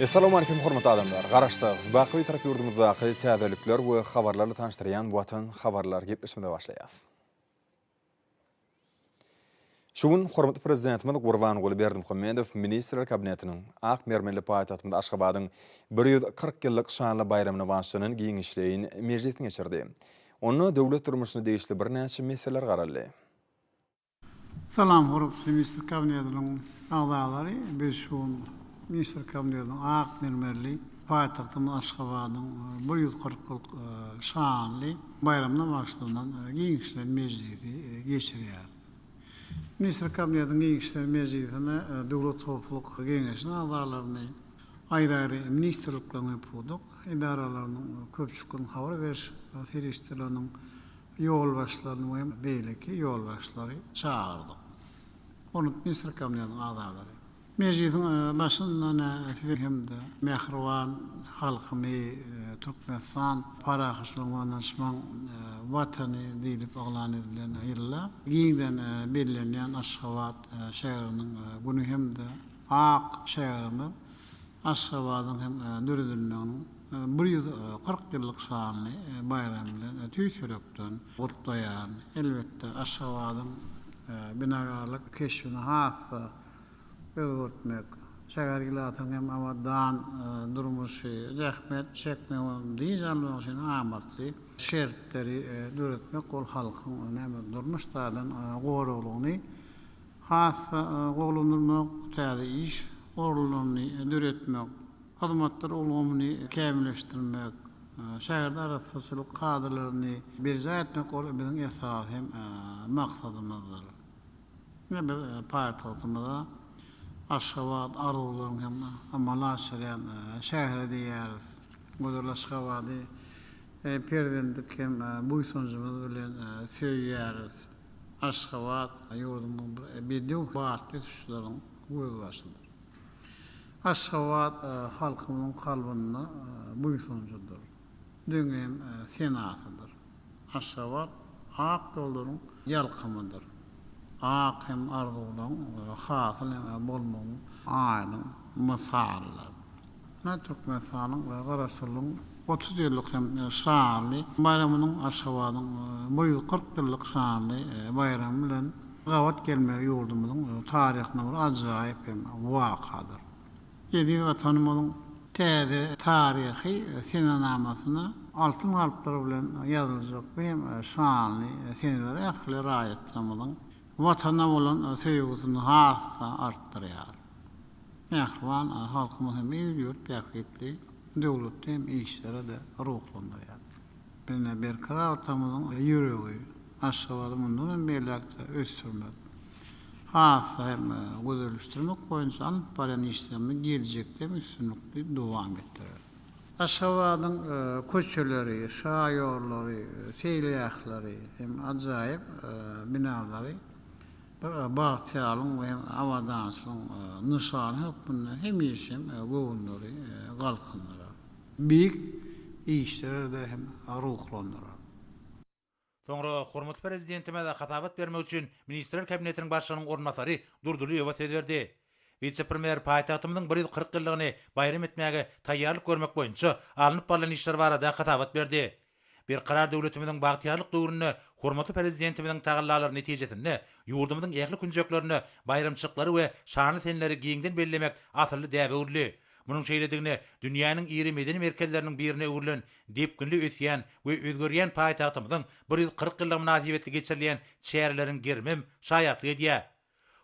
Assalamu alaikum hormatly adamlar. Garaşdağız. Baqy tarap yurdumuzdaky täzelikler we habarlarly tanıştyrýan watan habarlar gepleşmede başlaýar. Şugun hormatly prezidentimiz Gurbanguly Berdimuhammedow Ministrler Kabinetiniň Ak Mermeli paýtagtynda Aşgabatyň 140 ýyllyk şanly bayramyny başlanyň giňişleýin mejlisine geçirdi. Onu döwlet durmuşyny değişli bir näçe meseleler garaldy. Salam hormatly Ministrler Kabinetiniň agzalary, biz şu Ministrler Kabinetiniň Ak Mermeli paýtagtyň Aşgabatyň 140 ýyllyk şanly bayramyna başlanyň giňişleýin mejlisi geçirýär. Ministrler Kabinetiniň giňişleýin mejlisine döwlet topluluk geňeşiniň agzalaryny aýry-aýry ministrlikleriň öpüdük, idaralarynyň köpçüligiň habar beriş serişdirleriniň ýol başlaryny we beýleki ýol başlary çağırdyk. Onu Ministrler Kabinetiniň agzalary. Mejlisiň başyndan hemde Mehriwan halkymy Türkmenistan parahaşlygynyň şmaň watany diýip aglan edilen ýylla giňden bellenýän Aşgabat şäheriniň güni hemde Ak şäherimiz Aşgabatyň hem dörediliniň 140 ýyllyk şanly bayram bilen tüýsürekden gurtlaýar. Elbetde Aşgabatyň binagarlyk keşfine hassa öwürtmek, şähergilatyň hem awadan durmuşy rahmet çekmeýän diýjanlygyň şeň amatly şertleri döretmek ol halkyň näme durmuşlardan goralygyny hassa golandyrmak, täze iş orluny döretmek, hyzmatlar ulgamyny kämilleşdirmek, şäherde arasçylyk kadrlaryny berja etmek ol biziň esas hem maksadymyzdyr. Näme paýtagtymyzda Aşgabat arzuwlaryň hem amalaşýan şäher diýär. Gözül Aşgabaty prezidentlik hem buýsunjymyz bilen söýýäris. Aşgabat ýurdumyň bedew baýty tutuşlaryň göz başyndadyr. Aşgabat halkymyň kalbyny buýsunjudyr. Döňem senatydyr. Aşgabat ak ýollaryň ýalkymydyr. Ak hem arzuwlaryň hasyl bolmagy aýdyň mysallar. Türkmenistanyň we Garaşlyň 30 ýyllyk hem şanly bayramynyň Aşgabatyň 140 ýyllyk şanly bayramy bilen gawat gelmäge ýurdumyzyň taryhyna bir ajaýyp hem wakadyr. Ýedi watanymyzyň täze taryhy senanamasyna altyn harflary bilen ýazyljak hem şanly seneler ähli raýatlamyzyň watana bolan söýgüsini hassa artdyrýar. Mehriwan halkymyz hem ýurt päketli döwlet hem işlere de ruhlandyrýar. Bine berkara ortamyzyň ýüregi Aşgabaty mundan beýlekde ösdürmek. Hassa hem gözelleşdirmek boýunça alyp baran işlerini geljekde üstünlikli dowam etdirir. Aşgabatyň köçeleri, şaýorlary, seýleýäklary hem ajaýyp binalary bahtiýalyň we awadançylyň nişany hökmünde hemişem gowunlary galkynlar. Büyük işlerde hem ruhlandyrar. Soňra hormatly prezidentime de hatabat bermek üçin Ministrler Kabinetiniň başlygynyň ornatary Durduly ýewet berdi. Vice-premier paýtagtymyň 140 ýyllygyny bayram etmäge taýýarlyk görmek boýunça alınıp baran işler barada hatabat berdi. Bir karar döwletimiziň bagtyarlyk döwrüne hormatly prezidentimiziň tagallary netijesinde ýurdumyzyň ähli künjeklerini bayramçyklary we şanly senleri giňden bellemek atyrly däbe urly. Munyň şeýledigine dünýäniň iri medeni merkezleriniň birine urlen depkinli ösýän we özgerýän paýtagtymyzyň 140 ýyllyk münasibetli geçirilýän şäherleriň girmem şaýatlyk edýär.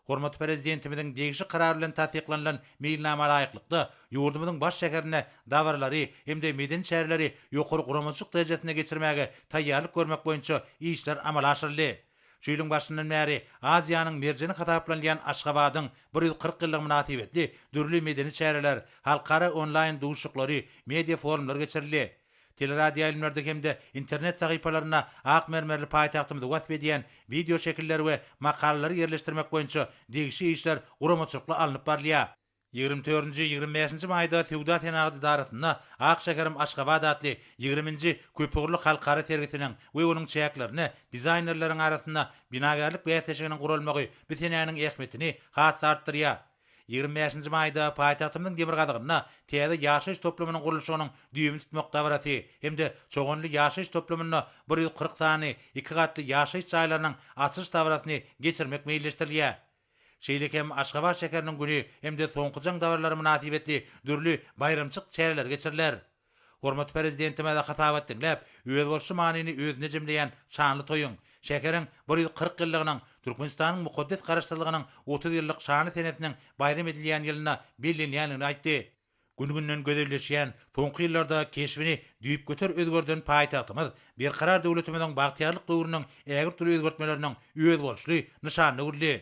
Hormatly prezidentimiziň degişi karar bilen tasdiklanylan meýilnama laýyklykda ýurdumyzyň baş şäherine dawarlary hem de medeni şäherleri ýokary guramaçyk derejesine geçirmäge taýýarlyk görmek boýunça işler amal aşyryldy. Şu ýylyň başyndan bäri Aziýanyň merjeni hataplanýan Aşgabatyň 140 ýyllyk münasibetli dürli medeni şäherler halkara onlaýn duşuklary, media forumlar geçirildi. Teleradio ýaýlamalarda hem de internet sahypalaryna Ak Mermeli paýtagtymyzy wagt edýän video şekilleri we makalary ýerleşdirmek boýunça degişi işler guramaçykly alınıp barlýar. 24-25 maýda Sewda Senaty darasynda Ak şäherim Aşgabat adly 20-nji köpügürlük halkara sergisiniň we onuň çäklerini dizaynerleriň arasynda binagarlyk bäsleşiginiň gurulmagy bu senäniň ähmetini has artdyrýar. 25-nji maýda paýtagtymyň Demirgazygyna täze ýaşaýyş toplamynyň gurulşynyň düýbüni tutmakda barasy hemde çoğunly ýaşaýyş toplamyny 140 sany 2 gatly ýaşaýyş jaýlarynyň açyş tabarasyny geçirmek meýilleşdirilýär. Şeýlek hem Aşgabat şäheriniň güni hemde soňky jaň dawarlary münasibetli dürli bayramçyk çäreler geçiriler. Hormat prezidentime de hatabat dinläp, öz bolşy manyny özüne jemleýän şanly toýuň, şäheriň 140 ýyllygynyň Türkmenistanyň mukaddes garaşdyrlygynyň 30 ýyllyk şany senesiniň bayram edilýän ýylyna bellenýänligini aýtdy. Gün-günden gözelleşýän soňky ýyllarda keşbini düýüp göter özgörden paýtagtymyz bir karar döwletimiziň bagtyarlyk döwrüniň ägir türlü özgörtmeleriniň öz bolşy nyşanyny urdy.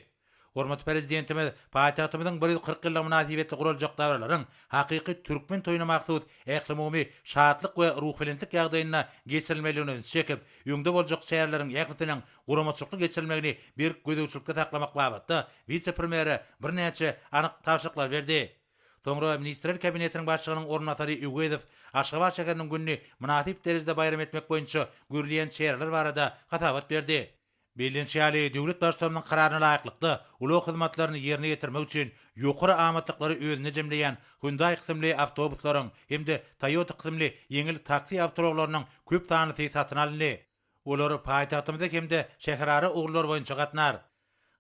Hormat prezidentimiz paýtagtymyzyň 140 ýyllyk münasibetli guraljak dawarlaryň hakyky türkmen toýuna maksud ählimomy şatlyk we ruhfelentlik ýagdaýyna geçirilmeligini çekip, ýöňde boljak şäherleriň ýakytynyň guramaçykly geçirilmegini bir gödäwçilikde taklamak babatda vice-premieri bir näçe anyk tawşyklar berdi. Soňra Ministrler Kabinetiniň başlygynyň ornatary Ügedew Aşgabat şäheriniň günni münasip derejede bayram etmek boýunça görülýän şäherler barada hatabat berdi. Bellenşäli döwlet başçylarynyň kararyna laýyklykda uly hyzmatlaryny ýerine getirmek üçin ýokary amatlyklary özüne jemleýän Hyundai kysymly awtobuslaryň hemde Toyota kysymly ýeňil taksi awtoroklarynyň köp sanysy satyn alyndy. Olary paýtagtymyzda hemde şäherara ugurlar boýunça gatnar.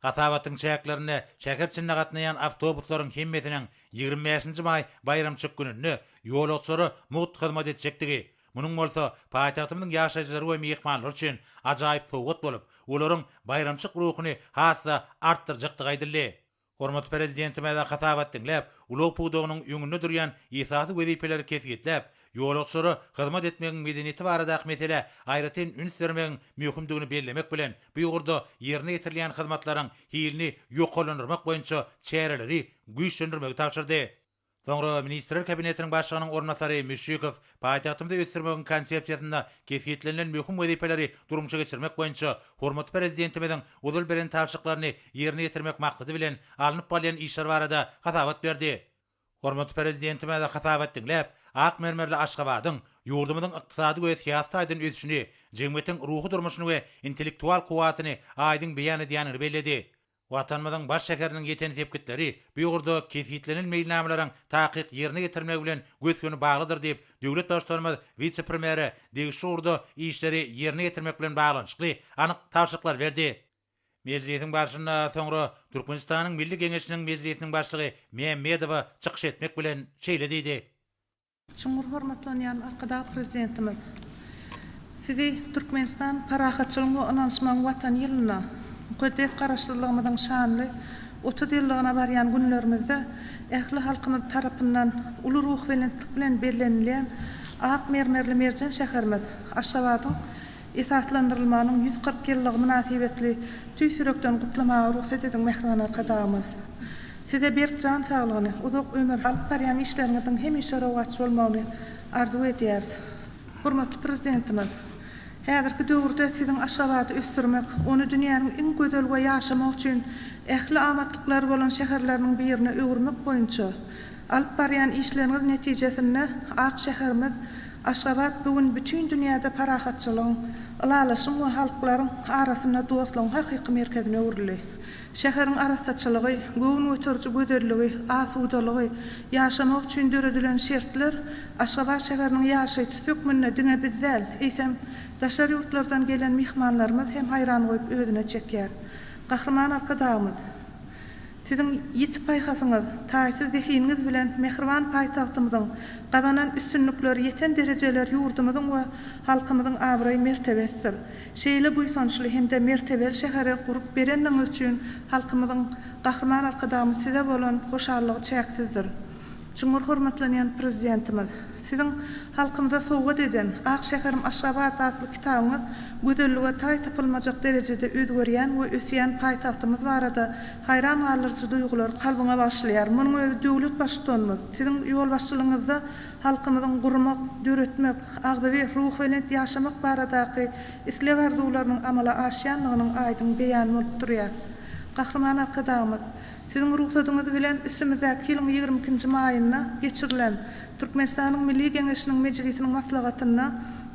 Hatabatyň şäherlerini şäher içinde gatnaýan awtobuslaryň hemmesiniň 25-nji maý bayramçyk gününi ýolagçylary mut hyzmat etjekdigi. Munun bolsa paýtagtymyň ýaşaýjylary we mehmanlar üçin ajaýyp sowgat bolup, olaryň bayramçyk ruhuny hassa artdyrjakdygy aýdyldy. Hormat prezidentime de hatabat dinläp, ulug puwdugynyň ýöňünde durýan ýysasy wezipeleri kesgitlep, ýolagçylary hyzmat etmegiň medeniyeti barada mesele aýratyn üns bermegiň möhümdigini bellemek bilen bu ýurda ýerine getirilýän hyzmatlaryň hilini ýokalandyrmak boýunça çäreleri güýçlendirmegi tapşyrdy. Soňra Ministrler Kabinetiniň başlygynyň ornatary Müşükow paýtagtymyzda ösdürmegiň konsepsiýasynda kesgitlenen möhüm wezipeleri durmuşa geçirmek boýunça hormat prezidentimiziň uzul beren tawşyklaryny ýerine getirmek maksady bilen alınıp bolýan işler barada hatabat berdi. Hormat prezidentime de hatabat dinläp, ak mermerli Aşgabatyň ýurdumyzyň ykdysady we siýasatyň ösüşini, jemgyýetiň ruhy durmuşyny we intellektual kuwatyny aýdyň beýan edýänini belledi. Watanmyzyň baş şäheriniň ýeten sepkitleri bu ýurda kesgitlenen meýilnamalaryň takyk ýerine getirmek bilen göskünü baglydyr diýip döwlet başçylary vice-premieri degişurda işleri ýerine getirmek bilen baglanşykly anyk tawşyklar berdi. Meclisiň başlygyna soňra Türkmenistanyň Milli Geňeşiniň meclisiniň başlygy Mehmedowa çykyş etmek bilen şeýle diýdi. Cumhur hormatlanýan arkada prezidentimiz, sizi Türkmenistan parahatçylygyny onanşmagyň watan ýylyna mukaddes garaşdyrlygymyzyň şanly 30 ýyllygyna barýan günlerimizde ähli halkymyz tarapyndan uly ruh welentlik bilen bellenilýän ak mermerli merjen şäherimiz Aşgabatyň esaslandyrylmagynyň 140 ýyllygy münasibetli tüýsürekden gutlamagy ruhsat ediň mehman arkadaşymyz. Size berk can saglygyny, uzak ömür alyp barýan işleriňiziň hemişe rowatçy bolmagyny arzu edýär. Hormatly prezidentimiz, häzirki döwürde siziň Aşgabaty ösdürmek, onu dünýäniň iň gözel we ýaşamak üçin ähli amatlyklar bolan şäherleriniň birine öwürmek boýunça alyp barýan işleriniň netijesinde ak şäherimiz Aşgabat bugün bütün dünýäde parahatçylygyň, ulalaşyň we halklaryň arasynda dostlugyň hakyky merkezine öwrüldi. Şäheriň arasatçylygy, göwün öterji gözelligi, asudalygy, ýaşamak üçin döredilen şertler Aşgabat şäheriniň ýaşaýyş sökmünde diňe bizzel, eýsem daşar ýurtlardan gelen mehmanlarymyz hem haýran goýup özüne çekýär. Gahrman arkadaşymyz, siziň ýitip paýhasyňyz, taýsy zehiniňiz bilen mehriban paýtagtymyzyň gazanan üstünlikleri ýeten derejeler ýurdumyzyň we halkymyzyň abraý mertebesidir. Şeýle buýsançly hemde mertebeli şähere gurup bereniň üçin halkymyzyň gahrman arkadaşymyz size bolan hoşallygy çäksizdir. Cumhur hormatlanýan prezidentimiz, siziň halkymyza sowgat eden Ak şäherim Aşgabat adly kitabyňyz gözelligi taý tapylmajak derejede özgerýän we ösýän paýtagtymyz barada haýran galyrjy duýgular kalbyňa başlaýar. Munyň özü döwlet başçylygymyz, siziň ýol başçylygyňyzda halkymyzyň gurmak, döretmek, agdawy ruh welent ýaşamak baradaky isleg arzularynyň amala aşýanlygynyň aýdyň beýany bolup durýar. Gahrman arkadaşymyz, siziň ruhsatyňyz bilen üstümizdäki ýylyň 22-nji maýyna geçirilen Türkmenistanyň Milli Geňeşiniň mejlisiniň maslagatyna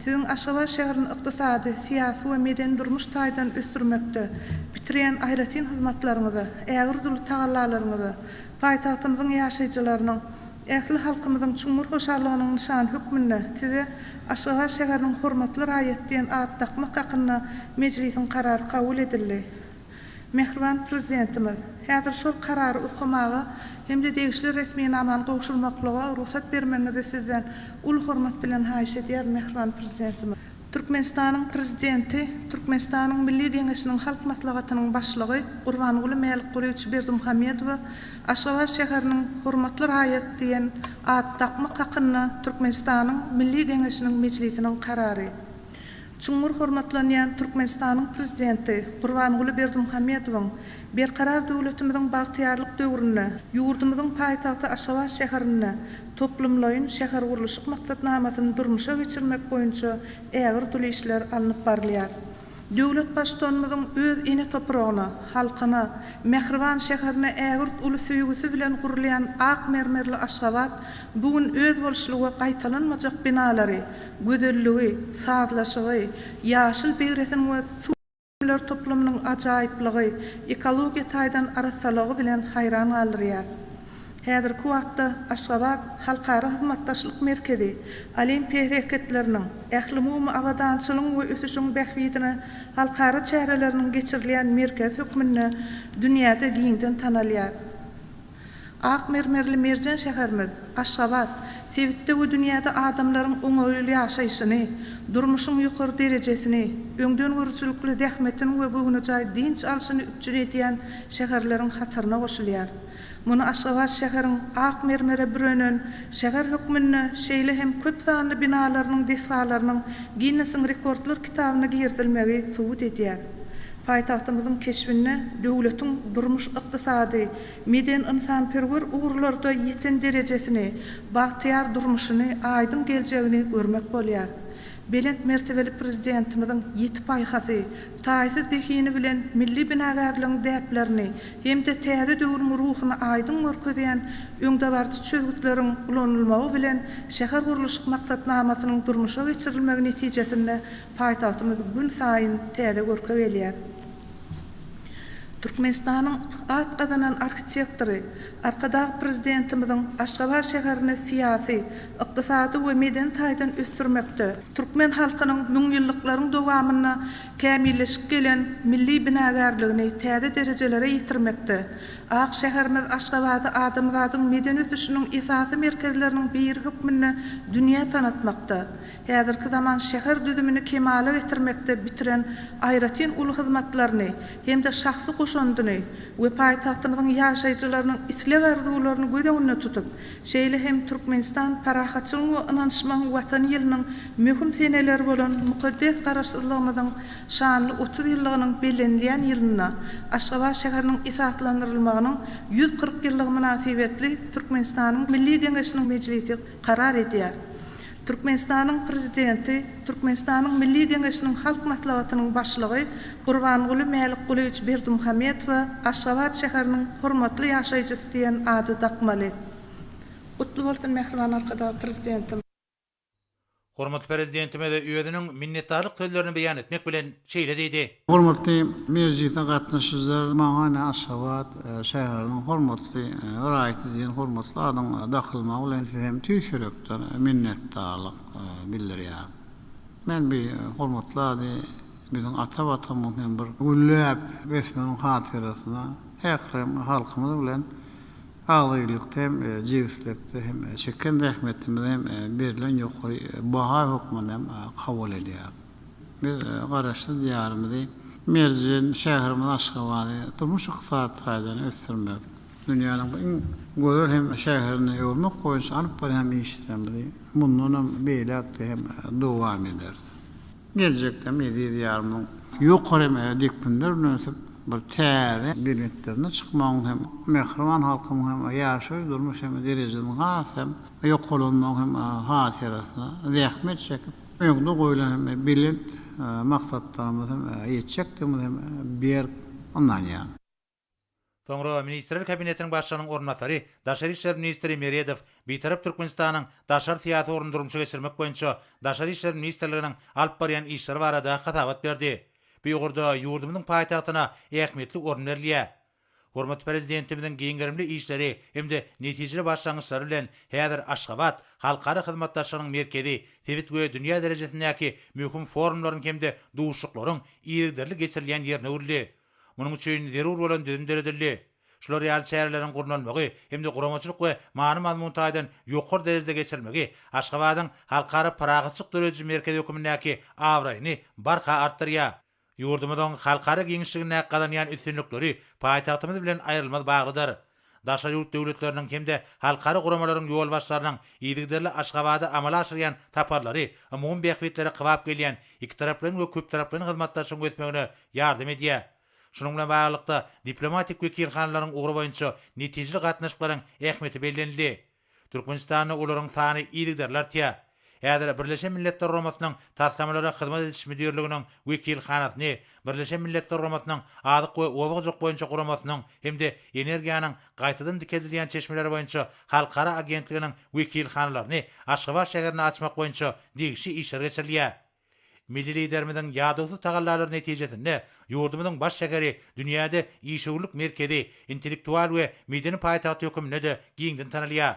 Sizin Aşgabat şäheriniň ykdysady, siýasy we meden durmuş taýdan ösürmekde bitiren aýratyn hyzmatlaryňyzy, ägir dulu tagallalaryňyzy, paýtagtymyzyň ýaşaýjylarynyň, ähli halkymyzyň çuňmur hoşarlygynyň nişan hükmünde size Aşgabat şäheriniň hormatly raýat diýen ad takmak hakyna mejlisiň karary kabul edildi. Mehriban prezidentimiz, häzir şol karary okumagy hem-de degişli resmi naman gowşulmaklyga ruhsat bermenizi sizden ul hormat bilen haýyş edýär mehriban prezidentimiz. Türkmenistanyň prezidenti, Türkmenistanyň Milli Deňeşiniň halk maslahatynyň başlygy Gurbanguly Mälikguly Berdimuhammedow Aşgabat şäheriniň hormatly raýat diýen ad takmak hakyna Türkmenistanyň Milli Deňeşiniň mejlisiniň karary. Çuňmur hormatlanýan Türkmenistanyň prezidenti Gurbanguly Berdimuhammedowyň berkarar döwletimiziň bagtyarlyk döwrüne, ýurdumyzyň paýtagty Aşgabat şäherine toplumlaýyn şäher guruluşy maksatnamasyny durmuşa geçirmek boýunça ägir duly işler alınıp barylýar. Döwlet başdanymyzyň öz ene topragyna, halkyna, mehriban şäherine ägir uly söýgüsi bilen gurulýan ak mermerli Aşgabat bugün öz bolşulugy gaýtalanmajak binalary, gözelligi, sazlaşygy, ýaşyl beýresin we suwlar toplumynyň ajaýyplygy, ekologiýa taýdan arasalygy bilen hayran galyrýar. Häzirki wagtda Aşgabat halkara hyzmatdaşlyk merkezi, olimpiya hereketleriniň, ähli-mumy awadançylygyň we ösüşiň bähwidine halkara çäreleriniň geçirilýän merkez hükmünde dünýäde giňden tanalýar. Ak mermerli merjen şäherimiz Aşgabat sebitde we dünýäde adamlaryň oňoýly ýaşaýyşyny, durmuşyň ýokary derejesini, öňden görüçülükli zähmetini we bugünjaý dinç alşyny üçin edýän şäherleriň hatyryna goşulýar. Muny Aşgabat şäheriniň ak mermere bürenen şäher hükmünde şeýle hem köp sanly binalarynyň desalarynyň Guinness rekordlar kitabyna girdirilmegi subut edýär. Paýtagtymyzyň keşbine döwletiň durmuş ykdysady, meden insanperwer uğurlarda ýeten derejesini, bagtyar durmuşyny, aýdyn geljegini görmek bolýar. Belent mertebeli prezidentimiziň ýetip aýhasy, taýsy zehini bilen milli binagarlygyň däplerini hem-de täze döwrüň ruhyny aýdyn görkezýän öňdebarçy çözgütleriň ulanylmagy bilen şäher guruluşy maksatnamasynyň durmuşa geçirilmegi netijesinde paýtagtymyz gün saýyn täze görkeg elýär. Türkmenistanyň at gazanan arxitektory, arkadaş prezidentimiziň Aşgabat şäherini siýasy, ykdysady we meden taýdan ösürmekde, türkmen halkynyň müňýyllyklaryň dowamyna kämilleşip gelen milli binagarlygyny täze derejelere ýetirmekde. Ak şäherimiz Aşgabaty adamzadyň meden ösüşiniň esasy merkezleriniň bir hükmünde dünýä tanatmakda. Häzirki zaman şäher düzümini kemale getirmekde bitiren aýratyn uly hyzmatlaryny hem-de şahsy goşandyny we paýtagtymyzyň ýaşaýjylarynyň isleg arzularyny göz öňünde tutup, şeýle hem Türkmenistan parahatçylyk we ynançmaň watan ýylynyň möhüm seneleri bolan mukaddes garaşdyrlygymyzyň şanly 30 ýyllygynyň belenýän ýylyna Aşgabat şäheriniň esaslandyrylmagynyň 140 ýyllygy münasibetli Türkmenistanyň Milli Deňeşiniň mejlisi karar edýär. Türkmenistanyň prezidenti, Türkmenistanyň Milli Deňeşiniň halk maslahatynyň başlygy Gurbanguly Mälikguly Berdimuhammedow Aşgabat şäheriniň hormatly ýaşaýjysy diýen ady takmaly. Gutly bolsun mehriban arkadaş prezidentim. Hormatly prezidentime de özüniň minnetdarlyk sözlerini beýan etmek bilen şeýle diýdi. Hormatly mejlisde gatnaşyjylar, maňa Aşgabat şäheriniň hormatly raýat diýen hormatly adam dahylmagy bilen hem tüýşürekden minnetdarlyk bildirýär. Men bir hormatly ady biziň ata-batamyň hem bir güllap besmeniň hatyrasyna häkrem halkymyz bilen ağlaylıkta hem civislikte hem çeken rahmetimiz hem berilen ýokary baha hukmyny hem kabul edýär. Biz garaşly diýarymyzy merjen şäherimiz Aşgabaty durmuş ykdysady taýdan ösürmek, dünýäniň iň görer hem şäherini ýolmak boýunça alyp barýan işlerimizi mundan beýlekde hem dowam eder. Geljekde mezi diýarymyň ýokary dikpinler önsüp bir täze biletlerine çıkmaň hem mehriban halkymyň hem ýaşaýyş durmuş hem derejelerini hasam ýokalanmaň hem hatyrasyna zähmet çekip öňde goýulan hem bilet maksatlarymyzy hem ýetjekdigimiz hem bir ondan ýa. Soňra Ministrler Kabinetiniň başlygynyň ornatary, Daşary işler ministri Meredov bitarap Türkmenistanyň daşary syýasy orundurmuşy geçirmek boýunça Daşary işler ministrliginiň alyp barýan işleri barada hatabat berdi. Bu ýurda ýurdumyň paýtagtyna ähmiýetli orun berilýär. Hormat prezidentimiň giňgirimli işleri hemde netijeli başlangyçlary bilen häzir Aşgabat halkara hyzmatdaşlygynyň merkezi, Tebit we dünýä derejesindäki möhüm forumlaryň hemde duşuklaryň ýerderli geçirilýän ýerine urildi. Munyň üçin zerur bolan düzümler edildi. Şular ýaly şäherleriň gurulmagy hemde guramaçylyk we many mazmuntaýdan ýokary derejede geçirilmegi Aşgabatyň halkara pragatçyk döreji merkezi hökümindäki awraýyny barka artdyrýar. Ýurdumyň halkara giňişligine galanýan üstünlikleri paýtagtymyz bilen aýrylmaz baglydyr. Daşary ýurt döwletleriniň hemde halkara guramalaryň ýol başlarynyň ýygyderli Aşgabada amala aşyrýan taparlary, umum beýiklikleri kybap gelýän iki taraplyň we köp taraplyň hyzmatdaşlygyny götürmegine ýardym edýär. Şunun bilen baglykda diplomatik wekilhanlaryň ugry boýunça netijeli gatnaşyklaryň ähmiýeti bellenildi. Türkmenistanyň olaryň sany ýygyderler tiýär. Häzir Birleşen Milletler Romasynyň tassamalara hyzmat ediş müdürliginiň wekilhanasyny, Birleşen Milletler Romasynyň adyk we obagjyk boýunça guramasynyň hemde energiýanyň gaýtadan dikedilýän çeşmeleri boýunça halkara agentliginiň wekilhanalaryny Aşgabat şäherine açmak boýunça degişi işler geçirilýär. Milli liderimiň ýadygy tagallalary netijesinde ýurdumyň baş şäheri dünýäde işçilik merkezi, intellektual we medeni paýtagty hökümine de giňden tanylýar.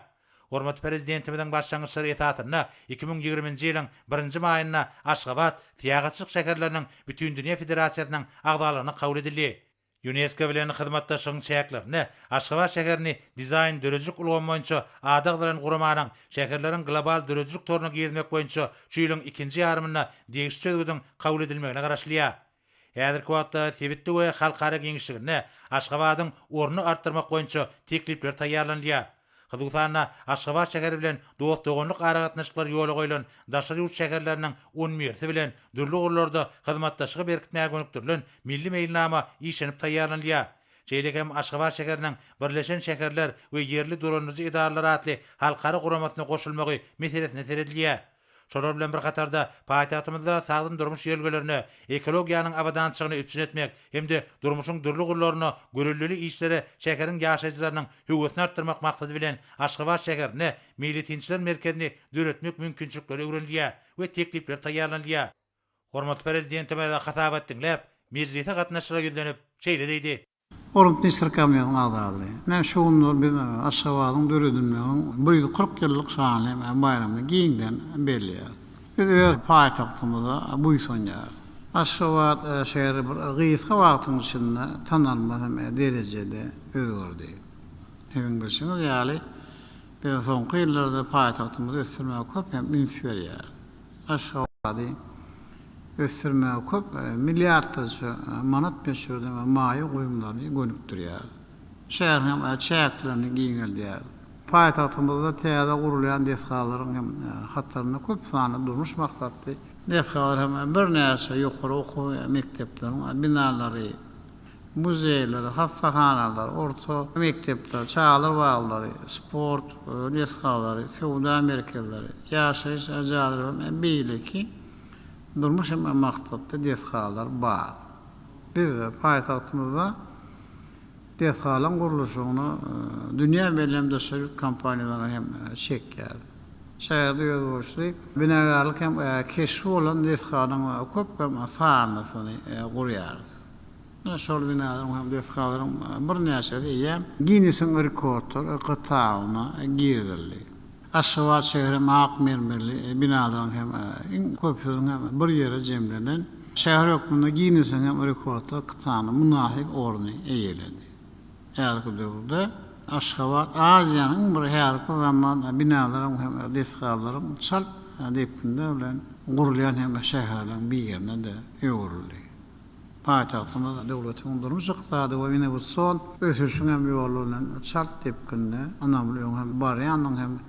Hormat prezidentimiň başlangyçlary esatyna 2020-nji ýylyň 1-nji maýyna Aşgabat tiýagatçylyk şäherleriniň bütün dünýä federasiýasynyň agdalygyna kabul edildi. UNESCO bilen hyzmatdaşlygyň şäherlerini Aşgabat şäherini dizayn dörejilik ulgamy boýunça adaglaryň guramanyň şäherleriň global dörejilik toruny girmek boýunça şu ýylyň 2-nji ýarymyna degişli çözgüdüň kabul edilmegine garaşlýar. Häzirki wagtda Tebitde we halkara giňişligine Aşgabatyň ornuny artdyrmak boýunça teklipler taýýarlanýar. Hyzgysana Aşgabat şäheri bilen dost dogonluk aragatnaşyklar ýola goýulan daşary ýurt şäherleriniň universiteti bilen dürli gurlarda hyzmatdaşlygy berkitmäge gönükdirilen milli meýilnama işlenip taýýarlanýar. Şeýle hem Aşgabat şäheriniň Birleşen Şäherler we Yerli Duranyjy idaralary atly halkara guramasyna goşulmagy meselesine seredilýär. Şolar bilen bir katarda paýtagtymyzda sagdym durmuş ýerlerini, ekologiýanyň abadançylygyny üçin etmek hemde durmuşyň dürli gurlaryny görüllüli işleri şäheriň ýaşaýjylarynyň höwesini artdyrmak maksady bilen Aşgabat şäherine milli tinçlik merkezini döretmek mümkinçilikleri öwrenilýär we teklipler taýýarlanýar. Hormat prezidentime de hatabat dinläp, meclise gatnaşyra ýüzlenip şeýle diýdi. Hormat Minister Kabinetiniň agdary. Näme şu günler biz Aşgabatyň döredilmeginiň 140 ýyllyk şany baýramyny giňden belliýär. Biz öz paýtagtymyza buýsunýar. Aşgabat şäheri bir gyýyska wagtyň içinde tanalmaz derejede özgürdi. Hem bilşiňiz ýaly biz soňky ýyllarda paýtagtymyzy ösdürmäge köp üns berýär. Aşgabaty ösdürmäge köp milliardlarça manat beşirde maýy goýumlaryny gönükdirýär. Şäherniň çäklerini giňeldýär. Paýtagtymyzda täze gurulýan deskalaryň hem hatlaryna köp sany durmuş maksatly deskalar hem bir näçe ýokary okuw mektepleriň binalary, muzeýler, hastahanalar, orta mektepler, çağlar wagtlary, sport deskalary, sowda merkezleri, ýaşaýyş ajalary beýleki durmuş hem maksatly deskalar bar. Biz paýtagtymyzda deskalaryň guruluşyny dünýä belemdaşlyk kampaniýalary hem çekýär. Şäherde ýozuluşly binagarlyk hem keşif bolan deskalaryň köp hem sanyny gurýar. Şol binalaryň hem deskalaryň bir näçe diýýär, Guinness'in rekordy gytagyna girdirildi. Aşgabat şäheri mak mermerli binalaryň hem köpüň hem bir ýere jemlenen şäher höküminde Guinness'in hem rekordy gytagyna munahik orny eýelendi. Häzirki döwürde Aşgabat Aziýanyň bir härki zaman binalaryň hem deskalaryň çal depkinde bilen gurulýan hem şäherleriň bir ýerine de ýöwürildi. Paýtagtymyz döwletiň durmuş ykdysady we innowasion ösüşiň hem ýolulan çal depkinde ana bilen hem barýanyň hem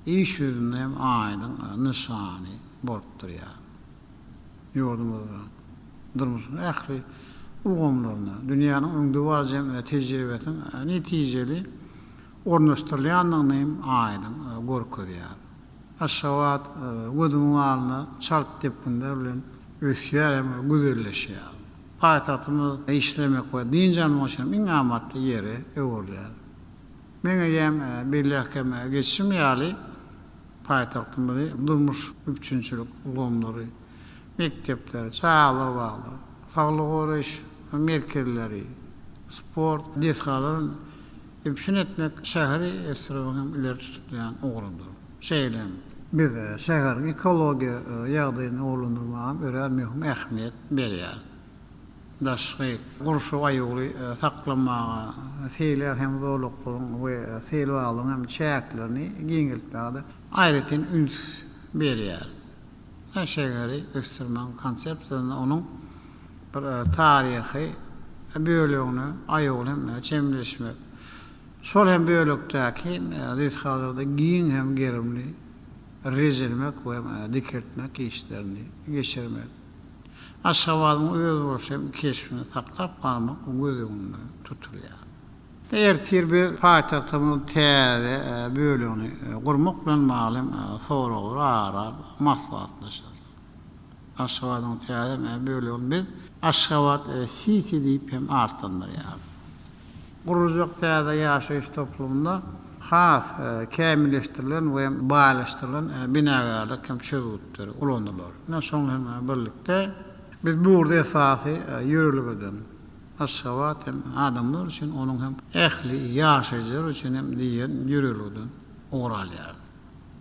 iş ýüzünde hem aýdyň nyşany bolup durýar. Ýurdumyzda durmuşyň ähli ulgamlaryna, dünýäniň öňde barjam tejribesiniň netijeli ornaşdyrylýanyny hem aýdyň görkezýär. Aşgabat gödüňlaryny çalt depkinde bilen ösýär hem güzelleşýär. Paytahtymyz işlemek we din janlygyň üçin iň amatly ýeri öwürler. Meňe ýem birlekkem geçişim ýaly paytahtymyzy durmuş üçinçilik ulgamlary, mektepler, çağlar baglar, saglyk goraş merkezleri, sport, deskalaryň üpşün etmek şäheri esirgän ileri tutýan ogrudur. Şeýlem biz şäheriň ekologiýa ýagdaýyny oglandyrmaga örer möhüm ähmiýet berýär. Daşgy gurşu aýuly saklanmaga, seýler hem zorluklaryň we seýlwalyň hem çäklerini giňiltmäge aýratyn üns berýär. Şäheri östirmäň konsepsiýasyny onuň bir tarihi bölügini aýuly hem çemleşmek. Şol hem bölükdäki hazırda giyin hem gerimli rejelmek we dikertmek işlerini geçirmek. Aşgabatyň öz bolşam keşfini saklap kalmak gözüňde tutulýar. Ertir bir paytahtymyň täze bölügini gurmak bilen malum soralar arar maslahatlaşar. Aşgabatyň täze bölügini biz Aşgabat City diýip hem artlandyrýar. Gurulacak täze ýaşaýyş toplumunda has kämilleşdirilen we baýlaşdyrılan binagarlyk hem çözgütleri ulandylar. Näşoň hem birlikde biz burada esasy ýörülgeden Aşgabat hem adamlar üçin onuň hem ähli ýaşaýjylar üçin hem diýen ýörülgeden oralýar.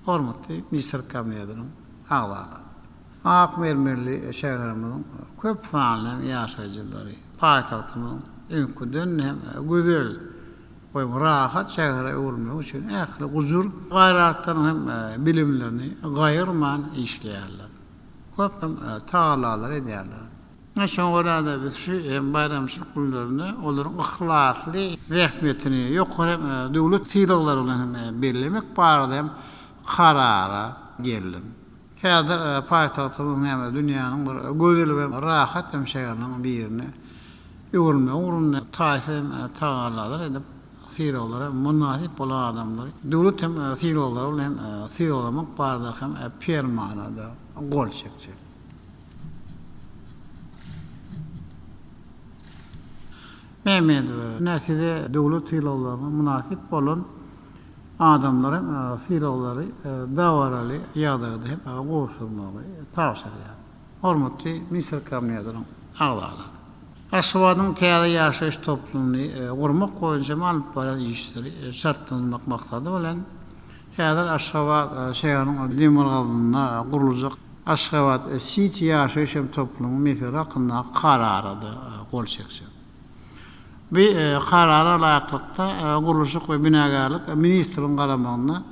Hormatly Minister Kabinetining agzalary. Akmermerli şäherimiziň köp sanly ýaşaýjylary, paýtagtymyň öňküden hem güzel we rahat şähere öwürmek üçin ähli guzur gaýratdan hem bilimlerini gaýyrman işleýärler. Köp hem taýlalar edýärler. Näşoň görýärde biz şu bayramçylyk günlerinde olaryň ihlasly rahmetini ýokary döwlet syýraklary bilen bellemek barada hem karara geldim. Häzir paýtagtymyň hem dünýäniň bir gözel we rahat hem şäheriniň birini öwürme uğruna taýsym taýlalar edip syýraklary munasip bolan adamlar döwlet hem syýraklary bilen syýralamak barada hem permanada gol çekjek. Mehmet näside döwlet syýraklaryna munasip bolan adamların syýraklary dawaraly ýagdaýda hem goşulmagy tawsirýar. Hormatly Minister Kabinetining agzalary. Aşgabatyň täze ýaşaýyş toplumyny gurmak boýunça alyp baran işleri şartlanmak maksady bilen häzir Aşgabat şäheriniň demirgazyna gurulajak Aşgabat City ýaşaýyş toplumyny mesele hakkında kararady gol çekjek. Bir karara laýyklykda guruluşyk we binagarlyk ministriň garamagyna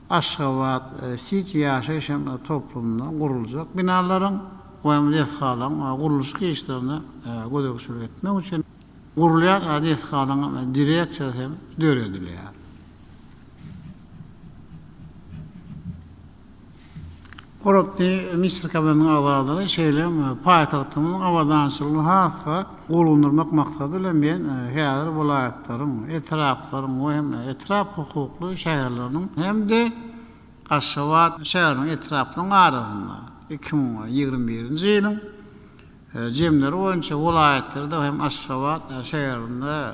Aşgabat City ýaşaýyş toplumyna gurulajak binalaryň we medesgalaryň guruluşyk işlerini gödökçülük etmek üçin gurulýan medesgalaryň direksiýasy hem döredilýär. Hormatly Minister Kabinetining agzalary şeýlem paýtagtymyň awadançylygyny hassa golundurmak maksady bilen men häzir vilayatlaryň, etraplaryň we hem etrap hukukly şäherleriniň hem-de Aşgabat şäheriniň etraplaryň arasynda 2021-nji ýylyň jemleri boýunça vilayatlarda hem Aşgabat şäherinde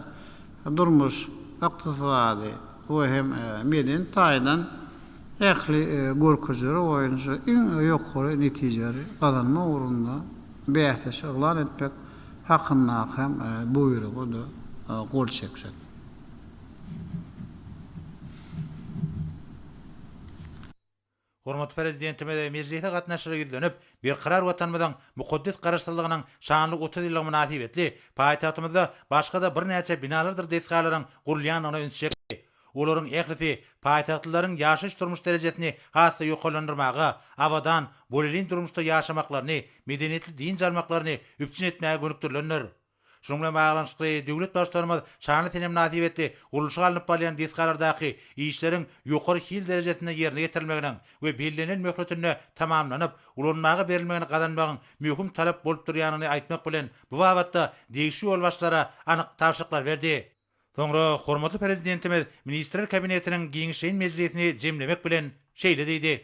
durmuş ykdysady we hem meden taýdan ähli görkezleri boýunça iň ýokary netijeleri gazanma uğrunda beýse şaglan etmek hakkynda hem buýrugy da gol çekjek. Hormatly prezidentime we meclise gatnaşyry ýüzlenip, bir karar watanymyzyň mukaddes garaşdyrlygynyň şanly 30 ýyllyk münasibetli paýtagtymyzda başga da bir näçe binalardyr desgalaryň gurulýanyna ünsek. Olaryň ählisi paýtagtlylaryň ýaşaş durmuş derejesini hassa ýokalandyrmaga, awadan bolelin durmuşda ýaşamaklaryny, medeniýetli din jarmaklaryny üpçün etmäge gönükdirlenler. Şoňa baglanşykly döwlet başlarymyz şanly tenem nasibetli guruluşa alınıp barýan desgalardaky işleriň ýokary hil derejesinde ýerine ýetirilmeginiň we bellenlen möhletine tamamlanyp, ulanmagy berilmegini gazanmagyň möhüm talap bolup durýanyny aýtmak bilen bu wagtda degişi ýol başlara anyk tawşyklar berdi. Soňra hormatly prezidentimiz Ministrler Kabinetiniň giňişeýin mejlisini jemlemek bilen şeýle diýdi.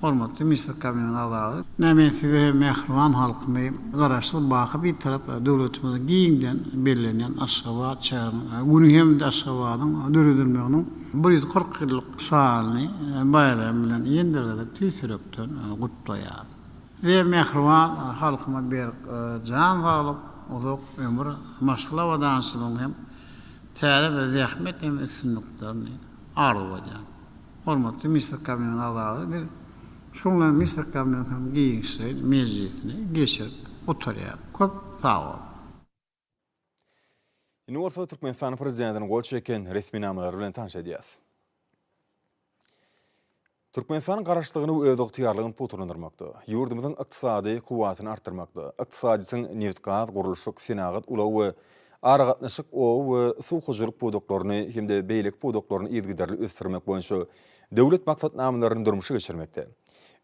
Hormatly Mr. Kabinin adalı. Nämen size mehriban halkymy garaşsyl baky bir tarap döwletimiziň giýinden bellenýän Aşgabat şäheriniň güni hem de Aşgabatyň döredilmeginiň 140 ýyllyk şahalyny bayram bilen ýendirde tüýsürekden gutlaýar. Ve mehriban halkyma bir can baglyp uzak ömür maşgula we dansylygyň hem täze we zähmet hem üstünliklerini arzuwaýar. Hormatly Mr. Kabinin adaly şunlar Mr. Kabinin giýişleri meziyetini geçirip oturýar. Köp sağ ol. Indi bolsa Türkmenistan prezidentiniň gol çeken resmi namalary bilen tanış edýäs. Türkmenistanyň garaşlygyny we öz ygtyýarlygyny puturlandyrmakda, ýurdumyzyň ykdysady kuwatyny artdyrmakda, ykdysadysyň neft-gaz, gurulşyk, senagat, ulaw we aragatnaşyk ow we suw hojulyk pudoklaryny hemde beýlik pudoklaryny ýetgiderli ösdürmek boýunça döwlet maksatnamalaryny durmuşa geçirmekde.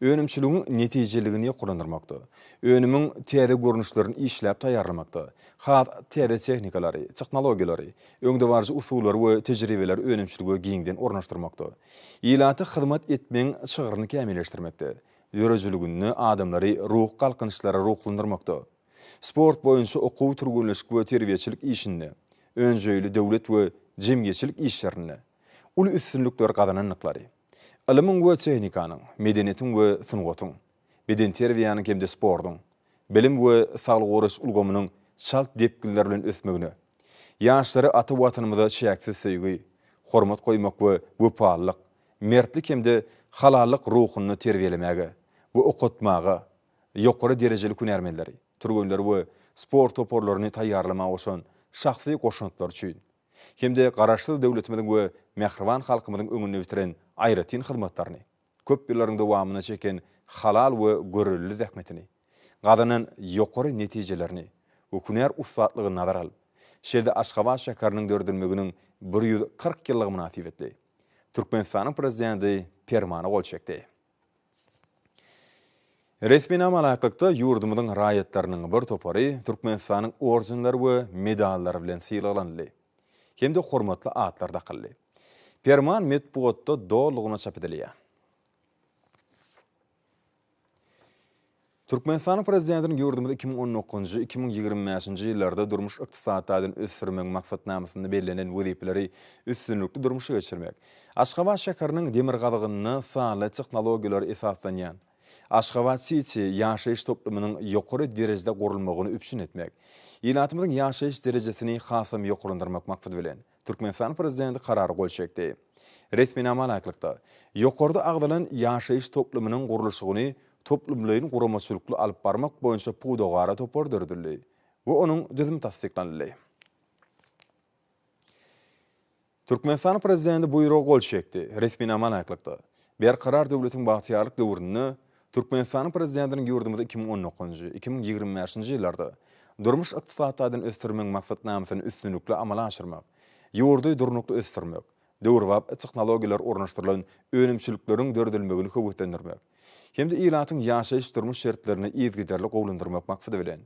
Önümçülüğün neticeligini kullandırmakta. Önümün täze görnüşlerini işläp taýýarlamakta. Hat täze tehnikalary, teknologiýalary, öňde barjy usullary we tejribeler önümçülüge giňden ornaşdyrmakta. Ýylaty hyzmat etmeň çygyryny kämilleşdirmekde. Dörejligini adamlary ruh galkynçlara ruhlandyrmakta. Sport boýunça okuw türgünleşik we terbiýeçilik işini, önjeýli döwlet we jemgyýetçilik işlerini, ul üstünlükler gazananlyklary, ilimiň we tehnikanyň, medeniýetiň we sungatyň, beden terbiýanyň hemde sportyň, bilim we saglyk goraş ulgamynyň şalt depgiller bilen ösmegini, ýaşlary ata watanymyza çäksiz söýgi, hormat goýmak we wepalyk, mertlik hemde halallyk ruhuny terbiýelemäge we okutmaga, ýokary derejeli kunärmenleri, türgünler we sport toporlaryny taýýarlamaga oşan şahsy goşunutlar üçin hemde garaşsyz döwletimiziň we mehriban halkymyzyň öňünde bitiren aýratyn hyzmatlaryny, köp ýyllaryň dowamyna çeken halal we görüllü zähmetini, gazanan ýokary netijelerini we kunär ustatlygyny nazara alyp, şerde Aşgabat şäheriniň döredilmeginiň 140 ýyllygy münasibetli Türkmenistanyň prezidenti Permana gol çekdi. Resmi namalykda ýurdumyzyň raýatlarynyň bir topary Türkmenistanyň orjinlary we medallary bilen syýlandy. Hemde hormatly atlar dakyldy. Perman metbuatda dolgyna çap edilýär. Türkmenistanyň prezidentiniň ýurdumyzda 2019-2025-nji ýyllarda durmuş ykdysadyny ösdürmek maksatnamasyny bellänen wezipeleri üstünlükli durmuşa geçirmek, Aşgabat şäheriniň demir gazygyny sağly teknologiýalary esaslanýan Aşgabat City ýaşaýyş toplumynyň ýokary derejede gurulmagyny üpşün etmek, ýylatymyzyň ýaşaýyş derejesini hasam ýokurlandyrmak maksady bilen Türkmenistan prezidenti karary gol çekdi. Resmi namalykda ýokarda agdalan ýaşaýyş toplumynyň gurulşygyny toplumlaryň guramaçylykly alyp barmak boýunça pudogara topardyrdy we onuň düzüm tasdiklandy. Türkmenistan prezidenti buýrag gol çekdi. Resmi namalykda bir karar döwletiň bagtyarlyk döwrüni Türkmenistanyň prezidentiniň ýurdumyzda 2019-2025-nji ýyllarda durmuş ykdysadyny ösdürmek maksatnamasyny üstünlükli amala aşyrmak, ýurdy durnukly ösdürmek, döwrwap teknologiýalar ornaşdyrylan önümçülikleriň döredilmegini höwetlendirmek, hemde ýylatyň ýaşaýyş durmuş şertlerini ýetgiderli gowlandyrmak maksady bilen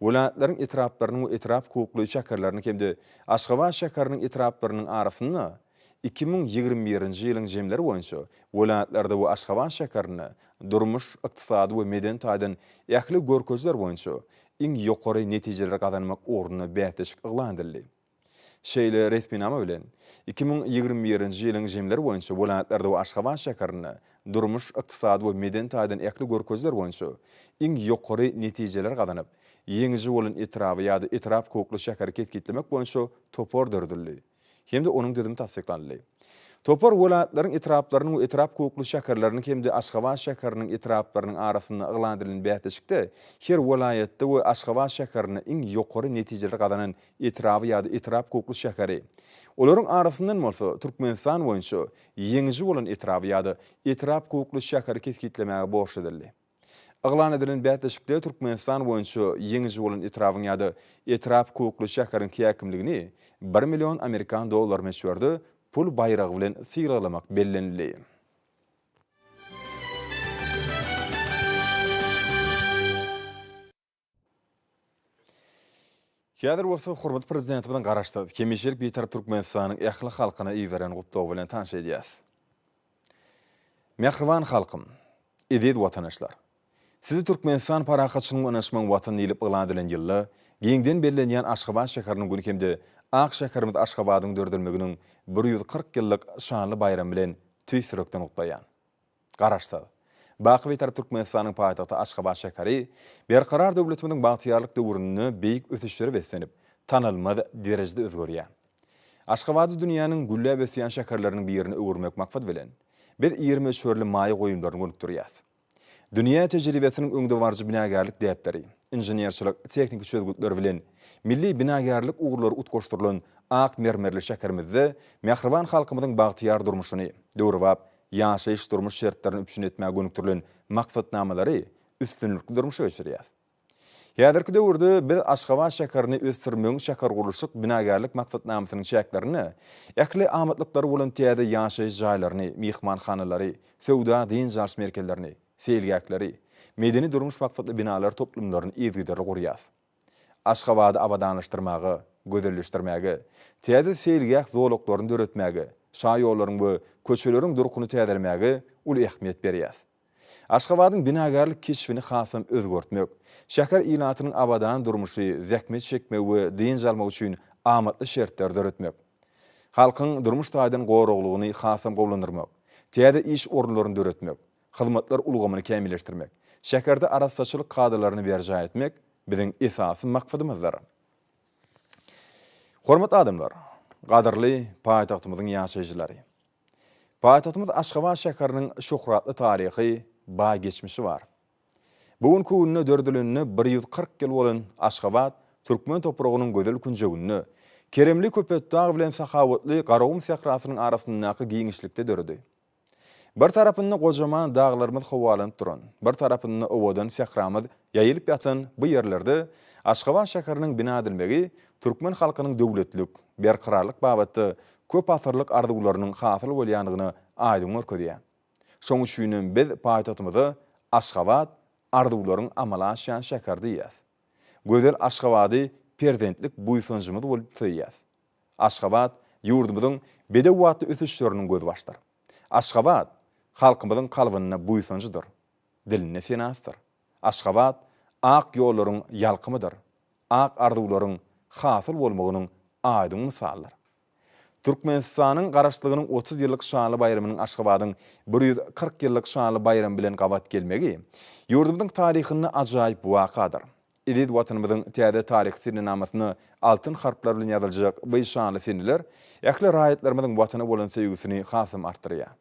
welaýatlaryň etraplarynyň we etrap hukukly şäherleriniň hemde Aşgabat şäheriniň etraplarynyň arasynda 2021-nji ýylyň jemleri boýunça welaýatlarda we Aşgabat şäherine durmuş ykdysady we meden taýdan ýakly görkezler boýunça iň ýokary netijeler gazanmak orduny bäteşik yglandyrdy. Şeýle resminama bilen 2021-nji ýylyň jemleri boýunça welaýatlarda we Aşgabat şäherine durmuş ykdysady we meden taýdan ýakly görkezler boýunça iň ýokary netijeler gazanyp ýeňiji bolan etrapy ýa-da etrap hukukly şäher ketgitlemek boýunça topardyrdy. Hemde onuň düzüm tasdiklandy. Topar welaýatlaryň etraplarynyň we etrap hukukly şäherleriniň hemde Aşgabat şäheriniň etraplarynyň arasynda yglandyrylan bäteşikde her welaýatda we Aşgabat şäherine iň ýokary netijeler gazanan etrapy ýa-da etrap hukukly şäheri. Olaryň arasyndan bolsa Türkmenistan boýunça ýeňiji bolan etrapy ýa-da etrap hukukly şäheri kesgitlemäge borçlydyrly. Yglan edilen bäteşikde Türkmenistan boýunça ýeňiji bolan etrapyň ýa-da etrap hukukly şäheriň käkimligini 1 milyon Amerikan dollar meşwerdi pul bayragy bilen syýralamak bellenildi. Häzir bolsa hormatly prezident bilen garaşdy. Kemişelik bir tarap Türkmenistanyň ähli halkyna iýberen gutlaw bilen tanış edýäs. Mehriban halkym, Edid vatandaşlar. Sizi Türkmenistan paraxatçılığına önaşman vatan ilip ıladılan yılla, giyinden bellenyen Aşgabat şäheriniň günü kemde Ak şäherimiz Aşgabatyň dördülmeginiň 140 ýyllyk şanly bayram bilen tüýsürekden utlaýan. Garaşsa, Baky tarap Türkmenistanyň paýtagty Aşgabat şäheri berkarar döwletimiň bagtyarlyk döwrüni beýik ösüşleri beslenip, tanylmaz derejede özgörýär. Aşgabaty dünýäniň güllä besýän şäherleriniň birini öwürmek maksat bilen biz 20 şörli maýy goýunlaryny gönükdirýäs. Dünya tejribesiniň öňde barjy binagarlyk däpleri, inženýerçilik, teknik çözgütleri bilen milli binagarlyk uğurlary utgoşdurylan ak mermerli şäherimizde mähriban halkymyzyň bagtyar durmuşyny döwrüp, ýaşaýyş durmuş şertlerini üpsün etmäge gönükdirilen maksatnamalary üstünlikli durmuşa geçirýär. Häzirki döwürde biz Aşgabat şäherini ösdürmeň şäher gurulşyk binagarlyk maksatnamasynyň çäklerini, ähli amatlykları bolan täze ýaşaýyş jaýlaryny, mihmanhanalary, sowda dinjaş merkezlerini, seýilgäkleri, medeni durmuş maksatly binalar toplumlaryny ýetgiderli gurýar. Aşgabaty abadanlaşdyrmagy, gözelleşdirmäge, täze seýilgäk zowlaklaryny döretmäge, şa ýollaryň we köçeleriň durkuny täzelmäge ul ähmiýet berýär. Aşgabatyň binagarlyk keşfini hasam özgörtmek, şäher ilatynyň abadan durmuşy zähmet çekmek we dinjalmak üçin amatly şertler döretmek. Halkyň durmuş taýdan goruglygyny hasam gowlandyrmak, täze iş orunlaryny döretmek, hyzmatlar ulgamyny kämilleşdirmek, şäherde arassaçylyk kadrlaryny berja etmek biziň esasy maksatymyzdyr. Hormatly adamlar, gadyrly paýtagtymyzyň ýaşaýjylary. Paýtagtymyz Aşgabat şäheriniň şöhratly taryhy, ba geçmişi var. Bugün kunny dördülünni 140 ýyl bolan Aşgabat Türkmen topragynyň gözel künjegini Keremli Köpetdağ bilen sahawatly Garawum sährasynyň arasyndaky giňişlikde dördü. Bir tarapynda gojaman dağlarymyz howalanyp duran, bir tarapynda owadan sähramyz ýaýylyp ýatan bu ýerlerde Aşgabat şäheriniň bina edilmegi Türkmen halkynyň döwletlik, berkararlyk babatda köp asyrlyk arzuwlarynyň hasyl bolýanyny aýdym görkezýär. Şoň üçin biz paýtagtymyzy Aşgabat arzuwlaryň amala aşýan şäher diýýäs. Gözel Aşgabaty prezidentlik buýsunjymyz bolup töýýäs. Aşgabat ýurdumyzyň bedewatly ösüşleriniň göz başlar. Aşgabat halkymyzyň kalbyna buýsunjydyr, diline senasdyr. Aşgabat ak ýollaryň ýalkymydyr, ak arzuwlaryň hasyl bolmagynyň aýdym misallar. Türkmenistanyň garaşlygynyň 30 ýyllyk şanly bayramynyň Aşgabatyň 140 ýyllyk şanly bayram bilen gabat gelmegi ýurdumyzyň taryhyny ajaýyp wakadyr. Edid watanymyzyň täze taryh sinemasyny altyn harplar bilen ýazyljak bu şanly filmler ähli raýatlarymyzyň watana bolan sevgisini hasam artdyrýar.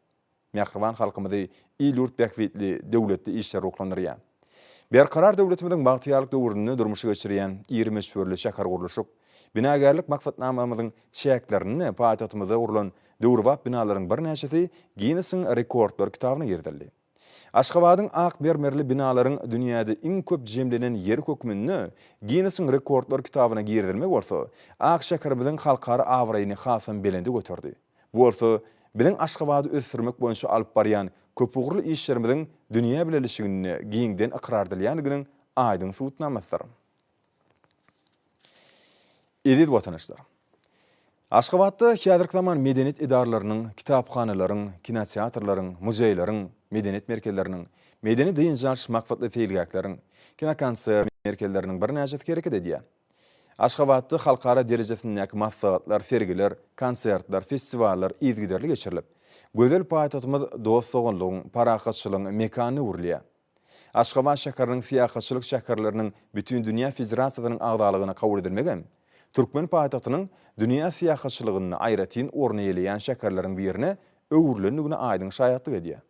Mähriban halkymyzy ýurt bäkwitli döwletli işler ruklandyrýar. Berkarar döwletimiziň bagtyarlyk döwrüni durmuşa geçirýän 20 şörli şäher gurulşyk binagarlyk maksatnamamyzyň çäklerini paýtagtymyzda urulan döwrwap binalaryň bir näçesi Guinness Rekordlar kitabyna girdildi. Aşgabatyň ak mermerli binalaryň dünýäde iň köp jemlenen ýer hökmünde Guinness Rekordlar kitabyna girdilmek bolsa, ak şäherimiziň halkara awraýyny hasam belende götürdi. Bu bolsa biziň Aşgabaty ösdürmek boýunça alyp barýan köp ugurly işlerimiziň dünýä bileşigini giňden ikrardylýanygynyň aýdym suwutnamasydyr. Edid watandaşlar. Aşgabatda häzirki zaman medeniýet idaralarynyň, kitaphanalaryň, kinoteatrlaryň, muzeýlaryň, medeniýet merkezleriniň, medeni diýinjaş maksatly feýilgäkläriň, kinokonsert merkezleriniň bir näçesi gereket edýär. Aşgabatda halkara derejesindäki maslahatlar, sergiler, konsertler, festivallar ýetgiderli geçirilip, gözel paýtagtymyz dostsogunlygyň, parahatçylygyň mekany urlýar. Aşgabat şäheriniň siýasatçylyk şäherleriniň bütün dünýä federasiýasynyň agdalygyna kabul edilmegen, Türkmen paýtagtynyň dünýä siýasatçylygyny aýratyn orny ýeleýän şäherleriň birine öwürlendigine aýdyň şaýatlyk edýär.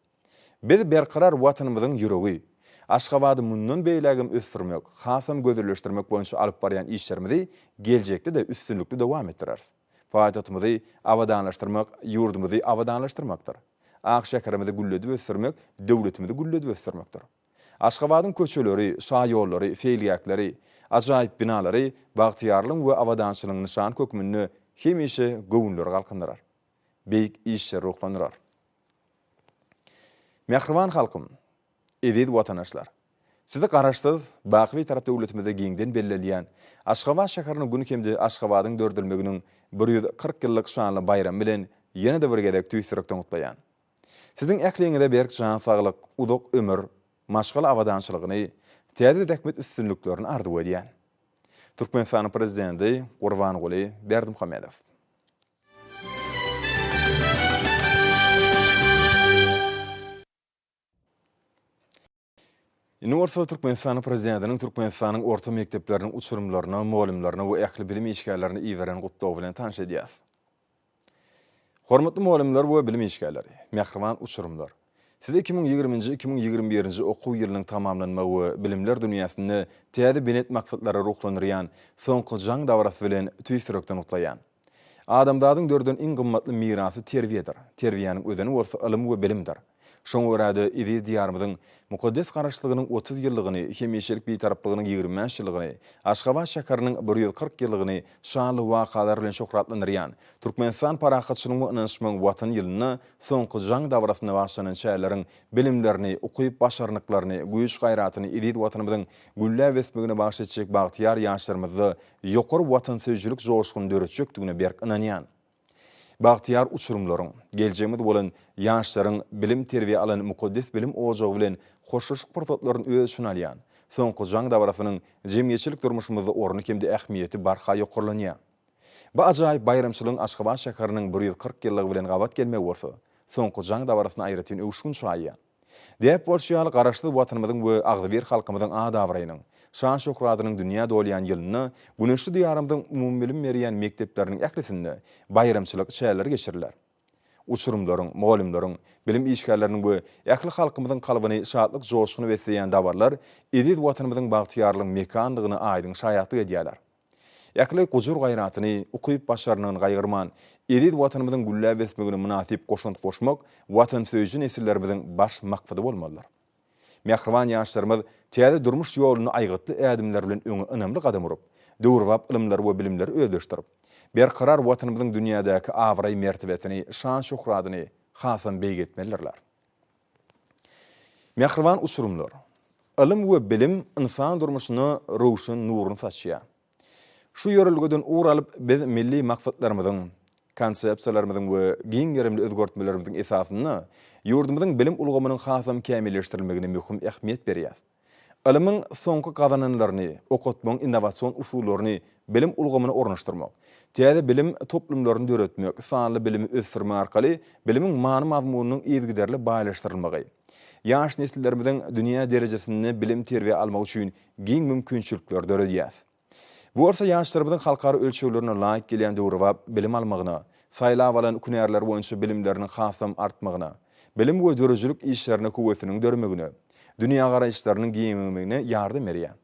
Biz berkarar watanymyzyň ýüregi, Aşgabaty mundan beýlegim ösdürmek, hasam gözelleşdirmek boýunça alyp barýan işlerimizi geljekde de üstünlikli dowam etdireriz. Paýtagtymyzy abadanlaşdyrmak, ýurdumyzy abadanlaşdyrmakdyr. Ak şäherimizi gülledip ösdürmek, döwletimizi gülledip ösdürmekdir. Aşgabatyň köçeleri, şa ýollary, feýilgäkleri, ajaýyp binalary, bagtyarlyk we abadançylygyň nişan kökmünde hemişe göwnler galkyndyrar. Beýik işler ruklandyrar. Mähriban halkym, edid watandaşlar. Sizi garaşsyz Baky tarap döwletimizde giňden belleýän Aşgabat şäheriniň günü kemde Aşgabatyň dördülmeginiň 140 ýyllyk şanly bayram bilen ýene-de bir gezek tüýsürekden utlaýan. Sizin ähliňizde berk jan saglyk, uzak ömür, maşgal awadançylygyny, täze tekmet üstünlüklerini ardy edýän. Türkmenistan prezidenti Gurbanguly Berdimuhammedow. Üniversite Türkmenistan prezidentinin Türkmenistan'ın orta mekteplerinin uçurumlarına, muallimlerine ve ähli bilim işgärlerini iýeren gutlaw bilen tanış edýäs. Hormatly muallimler we bilim işgärleri, mähriban uçurumlar. Siz 2020-2021 okuw ýylynyň tamamlanmagy we bilimler dünýäsinde täze benet maksatlara ruhlanyrýan soňky jaň dabrasy bilen tüýsürekden utlaýan. Adamdadyň dörden iň gymmatly mirasy terbiýedir. Terbiýanyň özüni bolsa ilim we bilimdir. Şoň göräde ýedi diýarymyzyň mukaddes garaşlygynyň 30 ýyllygyny, hemişelik bitaraplygynyň 25 ýyllygyny, Aşgabat şäheriniň 140 ýyllygyny şanly wakalar bilen şöhratlandyrýan Türkmenistan parahatçylygynyň ynanşmagyň watan ýylyny soňky jaň dawrasyna başlanan şäherleriň bilimlerini, okuýup başarnyklaryny, güýç gaýratyny edip watanymyzyň güllä wesmegine başlaýjak bagtyar ýaşlarymyzy ýokary watan söýjülük joşguny döretjekdigine berk ynanýan. Bagtyar uçurumlaryň, geljegimiz bolan ýaşlaryň bilim terbiýe alan mukaddes bilim ojagy bilen hoşuşyk pursatlaryny öz üçin alýan. Soňky jaň dawrasynyň jemgyýetçilik durmuşymyzda orny kimde ähmiýeti barha ýokurlanýar. Bu ajaýyp bayramçylygyň Aşgabat şäheriniň 140 ýyllygy bilen gabat gelmek bolsa, soňky jaň dawrasyny aýratyn öwüşgün şaýa. Dep bolşýaly garaşly watanymyzyň we agdyber halkymyzyň adawraýynyň şan şöhratynyň dünýä dolýan ýylyny güneşli diýarymyzyň umumy bilim berýän mekdepleriniň ählisinde bayramçylyk çäýleri geçirirler. Uçurumlaryň, muallimlaryň, bilim işgärleriniň we ähli halkymyzyň kalbyny şadlyk joşguny besleýän dabarlar edip watanymyzyň bagtyarlygyň mekanlygyny aýdyň şaýatlyk edýärler. Ähli gujur gaýratyny, okuýup başarnyň gaýgyrman, edip watanymyzyň güllä wesmegine münasip goşunt goşmak watan söýjü nesillerimiziň baş maksady bolmalylar. Mähriban ýaşlarymyz täze durmuş ýoluny aýgytly ädimler bilen öňe önemli gadam urup, döwrwap ilimler we bilimleri özleşdirip, berkarar watanymyzyň dünýädäki awray mertebesini, şan şöhratyny hasam beýgetmelidirler. Mähriban uçurumlar. Ilim we bilim insan durmuşyna rowşan nuruny saçýar. Şu ýörelgeden uralyp biz milli maksatlarymyzyň, konsepsiýalarynyň we giň gerimli özgörtmelerimizin esasyny ýurdumyzyň bilim ulgamynyň hasam kämilleşdirilmegine möhüm ähmiýet berýär. Ilimiň soňky gazananlaryny, okutmaň innowasion usullaryny bilim ulgamyny ornaşdyrmak, täze bilim toplumlaryny döretmek, sanly bilimi ösdürmek arkaly bilimiň many mazmunynyň ýetgiderli baýlaşdyrylmagy, ýaş nesillerimiziň dünýä derejesinde bilim terbiýe almak üçin giň mümkinçilikler döredýär. Bu arsa ýaşlarymyzyň halkara ölçeglerine laýyk gelýän döwrwap bilim almagyna, saýlap alan kunärler boýunça bilimleriniň hasam artmagyna, bilim we dörejülük işlerine kuwwetiniň dörmegine, dünýä garaýşlarynyň giňmegine ýardam berýär.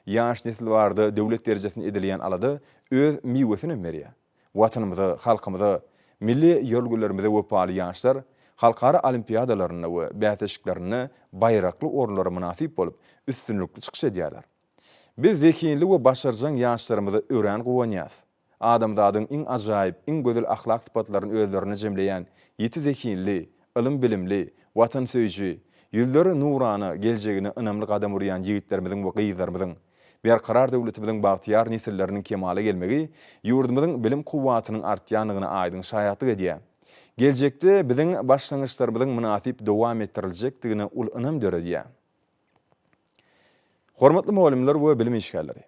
Ýaş nesil bardy döwlet derejesinde edilýän alady öz miwesini berýär. Watanymyzda, halkymyzda, milli ýolgularymy wepaly ýaşlar halkara olimpiadalaryna we bäteşiklerine baýrakly orunlara münasip bolup üstünlükli çykyş edýärler. Biz zekinli we başarjan ýaşlarymyzy öwren gowanýas. Adamdadyň iň ajaýyp, iň gözel ahlak sypatlaryny özlerine jemleýän, ýeti zekinli, ilim bilimli, watan söýji, ýüzleri nurana geljegine önemli gadam urýan ýigitlerimiziň we gyzlarymyzyň berkarar döwletimiziň bagtyar nesilleriniň kemale gelmegi ýurdumyzyň bilim kuwwatynyň artýanygyna aýdyň şaýatlyk edýär. Geljekde biziň başlangyçlarymyzyň münasip dowam etdirilejekdigine ul önem döredýär. Hormatly muallimler we bilim işgärleri.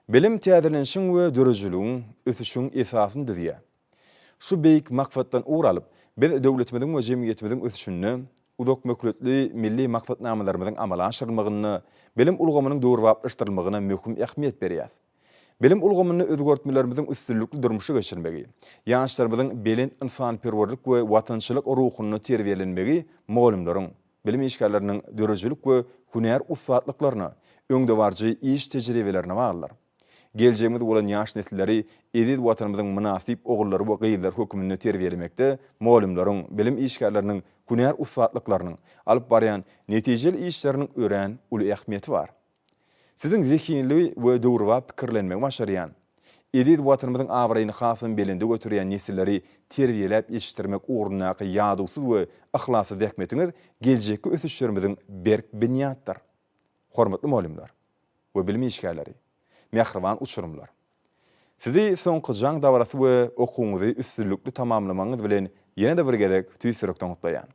Bilim täzelenşiň we dörejülügiň ösüşiň esasyny diýär. Şu beýik maksatdan uralyp, biz döwletimiziň we jemgyýetimiziň ösüşini, uzak mökletli milli maksatnamalarymyzyň amala aşyrylmagyny, bilim ulgamynyň döwrwaplaşdyrylmagyna möhüm ähmiýet berýär. Bilim ulgamyny özgörtmelerimiziň üstünlükli durmuşy geçirmegi, ýaşlarymyzyň belin insanperwerlik we watançylyk ruhuny terbiýelenmegi muallimleriň, bilim işgärleriniň dörejülük we hünär ustadlyklaryna, öňde barjy iş tejribelerine baglar. Geljegimiz bolan ýaş nesilleri edip watanymyzyň münasip ogullary we gyzlar hökmüni terbiýelemekde muallimleriň, bilim işgärleriniň hünär ustadlyklarynyň alyp barýan netijeli işleriniň ören uly ähmiýeti bar. Siziň zekinli we döwrwap pikirlenmek başarýan, edip watanymyzyň awraýyny hasam belinde götürýän nesilleri terbiýelep yetişdirmek ugrundaky ýadusyz we ihlasy däkmetiňiz geljekki ösüşlerimiziň berk binýatdyr. Hormatly muallimler we bilim işgärleri, mähriban uçurumlar. Sizi soňky jaň dabrasy we okuwuňyzy üstünlükli tamamlamaňyz bilen ýene-de bir gezek tüýsürekden gutlaýan.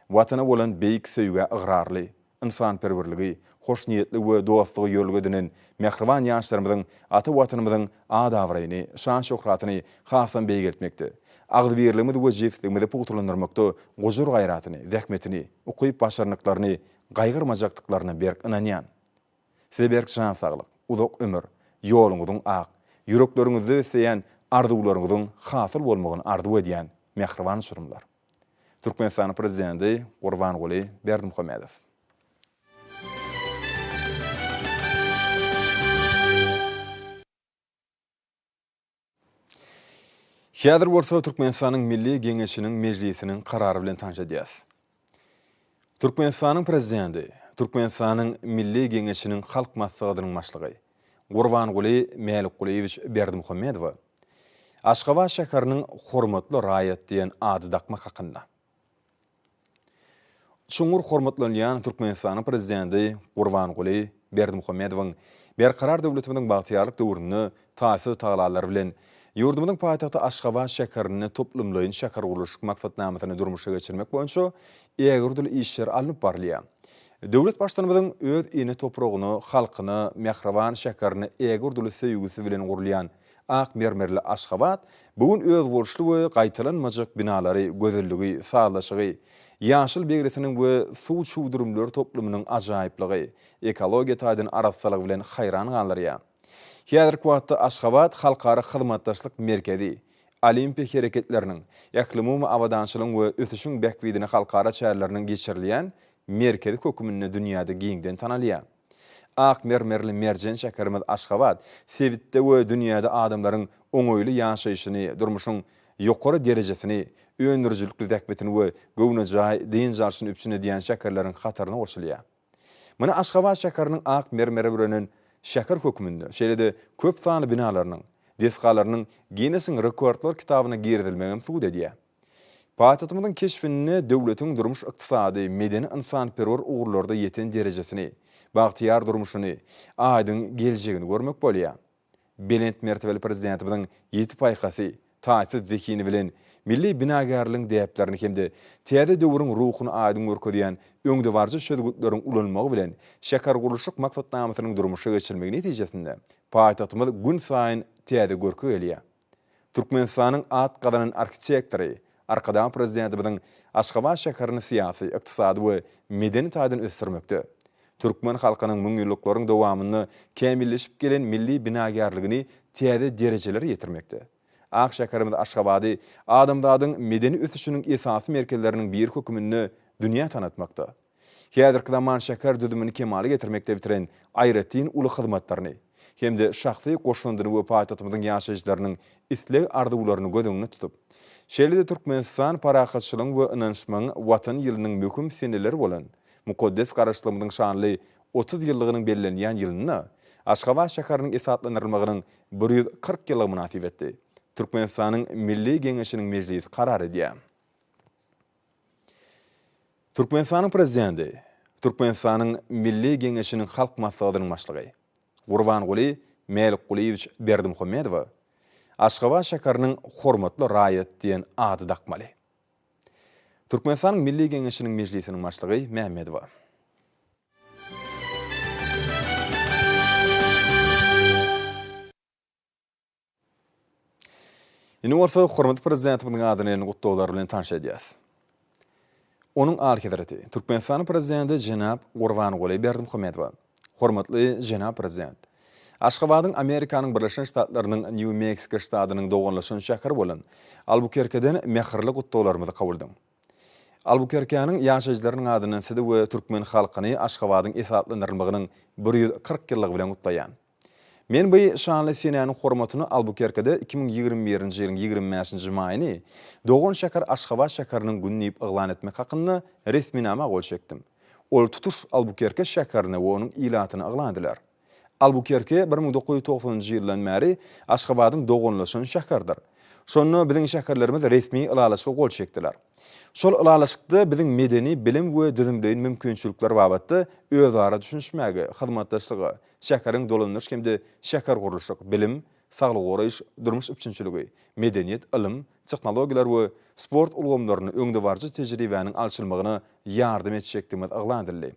watana bolan beýik söýge ıgrarly, insanperwerligi, hoş niyetli we dostlugy ýolga dinen mehriban ýaşlarymyzyň ata watanymyzyň adawraýyny, şan şöhratyny hasan beýgeltmekde. Agdybirligimizi we jefligimizi pugtulandyrmakda gojur gaýratyny, zähmetini, ukyp başarnyklaryny, gaýgyrmajakdyklaryny berk inanýan. Size berk şan saglyk, uzak ömür, ýoluňyzyň ak, yürekleriňizde öseýän arzuwlaryňyzyň hasyl bolmagyny arzu edýän mehriban surumlar. Türkmenistan prezidenti Gurbanguly Berdimuhammedow. Häzir bolsa Türkmenistanyň Milli Geňeşiniň mejlisiniň karary bilen tanış edýäs. Türkmenistanyň prezidenti, Türkmenistanyň Milli Geňeşiniň halk maslahatynyň başlygy Gurbanguly Melikgulyewich Berdimuhammedow Aşgabat şäheriniň hormatly raýat diýen ady dakmak hakynda. Şuňur hormatlanýan Türkmenistanyň prezidenti Gurbanguly Berdimuhammedowyň berkarar döwletimiziň bagtyarlyk döwrüni taýsy taglary bilen Yurdumyzyň paýtagty Aşgabat şäherini toplumlaýyn şäher gurulşyk maksatnamasyny durmuşa geçirmek boýunça ýegirdil işler alınıp barlýar. Döwlet başlanmadyň öz ýeni topragyny, halkyny, mehriban şäherini ýegirdil söýgüsi bilen gurulýan ak mermerli Aşgabat bugun öz bolşly we gaýtalanmajak binalary, gözelligi, sağlaşygy, ýaşyl begresiniň we suw şuwdurumlary toplumynyň ajaýyplygy, ekologiýa taýdan arassalygy bilen haýran galarýar. Häzirki wagtda Aşgabat halkara hyzmatdaşlyk merkezi, olimpiya hereketleriniň, ýaklymy awadançylygyň we ösüşiň bäkwidini halkara çärleriniň geçirilýän merkezi hökümini dünýäde giňden tanalýar. Ak mermerli merjen şäherimiz Aşgabat sevitde we dünýäde adamlaryň oňoýly ýaşaýyşyny, durmuşyň ýokary derejesini, öňürjülükli zähmetini we gownajaý diň jarsyny üpsüne diýen şäherleriň hataryna gorsulýar. Mana Aşgabat şäheriniň ak mermeri bilen şäher höküminde şeýlede köp sany binalarynyň, deskalarynyň Guinnessiň rekordlar kitabyna girdilmegem suwd edýär. Paýtagtymyzyň keşfini döwletiň durmuş ykdysady, medeni insanperwer ugurlarda ýeten derejesini, bagtyar durmuşyny, aýdyň geljegini görmek bolýar. Belent mertebeli prezidentimiziň ýetip aýkasy, taýsy zekini bilen milli binagarlygyň däplerini hemde täze döwrüň ruhuny aýdyň görkezýän öňde barjy şöhretlaryň ulanmagy bilen şäher gurulşyk maksatnamasynyň durmuşa geçirilmegi netijesinde paýtagtymyz gün saýyn täze görkeg elýär. Türkmenistanyň at gadanyň arkitektory, arkadan prezidentimiziň Aşgabat şäherini syýasy, ykdysady we medeni taýdan ösdürmekde. Türkmen halkynyň müň ýyllaryň dowamyny kämilleşip gelen milli binagarlygyny täze derejelere ýetirmekde. Ak şäherimiz Aşgabaty adamdadyň medeni ösüşiniň esasy merkezleriniň bir hökümini dünýä tanatmakda. Häzirki zaman şäher düzümini kemale getirmekde bitiren aýratyn uly hyzmatlaryny hemde şahsy goşundyny we paýtagtymyzyň ýaşaýjylarynyň isleg arzuwlaryny göz tutup, şeýlede Türkmenistan parahatçylygyň we inançmagyň watan ýylynyň möhüm seneleri bolan mukaddes garaşlymyzyň şanly 30 ýyllygynyň bellenýän ýylyny Aşgabat şäheriniň esatlanyrmagynyň 140 ýylygy münasip etdi. Türkmenistanyň Milli Geňeşiniň mejlisi karar edýär. Türkmenistanyň prezidenti, Türkmenistanyň Milli Geňeşiniň halk maslahatynyň başlygy Gurbanguly Melikgulyewich Berdimuhammedow Aşgabat şäheriniň hormatly raýat diýen ady dakmaly. Türkmenistanyň Milli Geňeşiniň mejlisiniň başlygy Mehmedow. Indi bolsa hormatly prezidentimiň adyny gutdawlar bilen tanış edýäs. Onuň alkedarati Türkmenistanyň prezidenti Jenap Gurbanguly Berdimuhammedow. Hormatly Jenap prezident. Aşgabatyň Amerikanyň Birleşen Ştatlarynyň New Mexico ştatynyň doganlaşan şäheri bolan Albuquerque'den mehirli gutdawlarymyzy kabul edin. Albuquerque'niň ýaşaýjylarynyň adyny sidi we türkmen halkyny Aşgabatyň esatlanyrmagynyň 140 ýyllygy bilen gutlaýan. Men bu şanly senäniň hormatyny Albuquerque'de 2021-nji ýylyň 25-nji maýyny dogan şäher Aşgabat şäheriniň günni ýylan etmek hakynda resminama gol çekdim. Ol tutuş Albuquerque şäherini we onuň ilatyny ýylan ediler. Albuquerque 1990-njy ýyldan bäri Aşgabatyň doganlaşan şäherdir. Şonu biziň şäherlerimiz resmi ýylalaşyga gol çekdiler. Şol ýylalaşykda biziň medeni bilim we düzümleýän mümkinçilikler babatda özara düşünşmäge, hyzmatdaşlygy, şäheriň dolanýyş hemde şäher gurulşyk, bilim, saglyk goraýyş, durmuş üçinçiligi, medeniýet, ilim, teknologiyalar we sport ulgamlaryny öňde barjy tejribäniň alçylmagyna ýardym etjekdigimiz aglandyryly.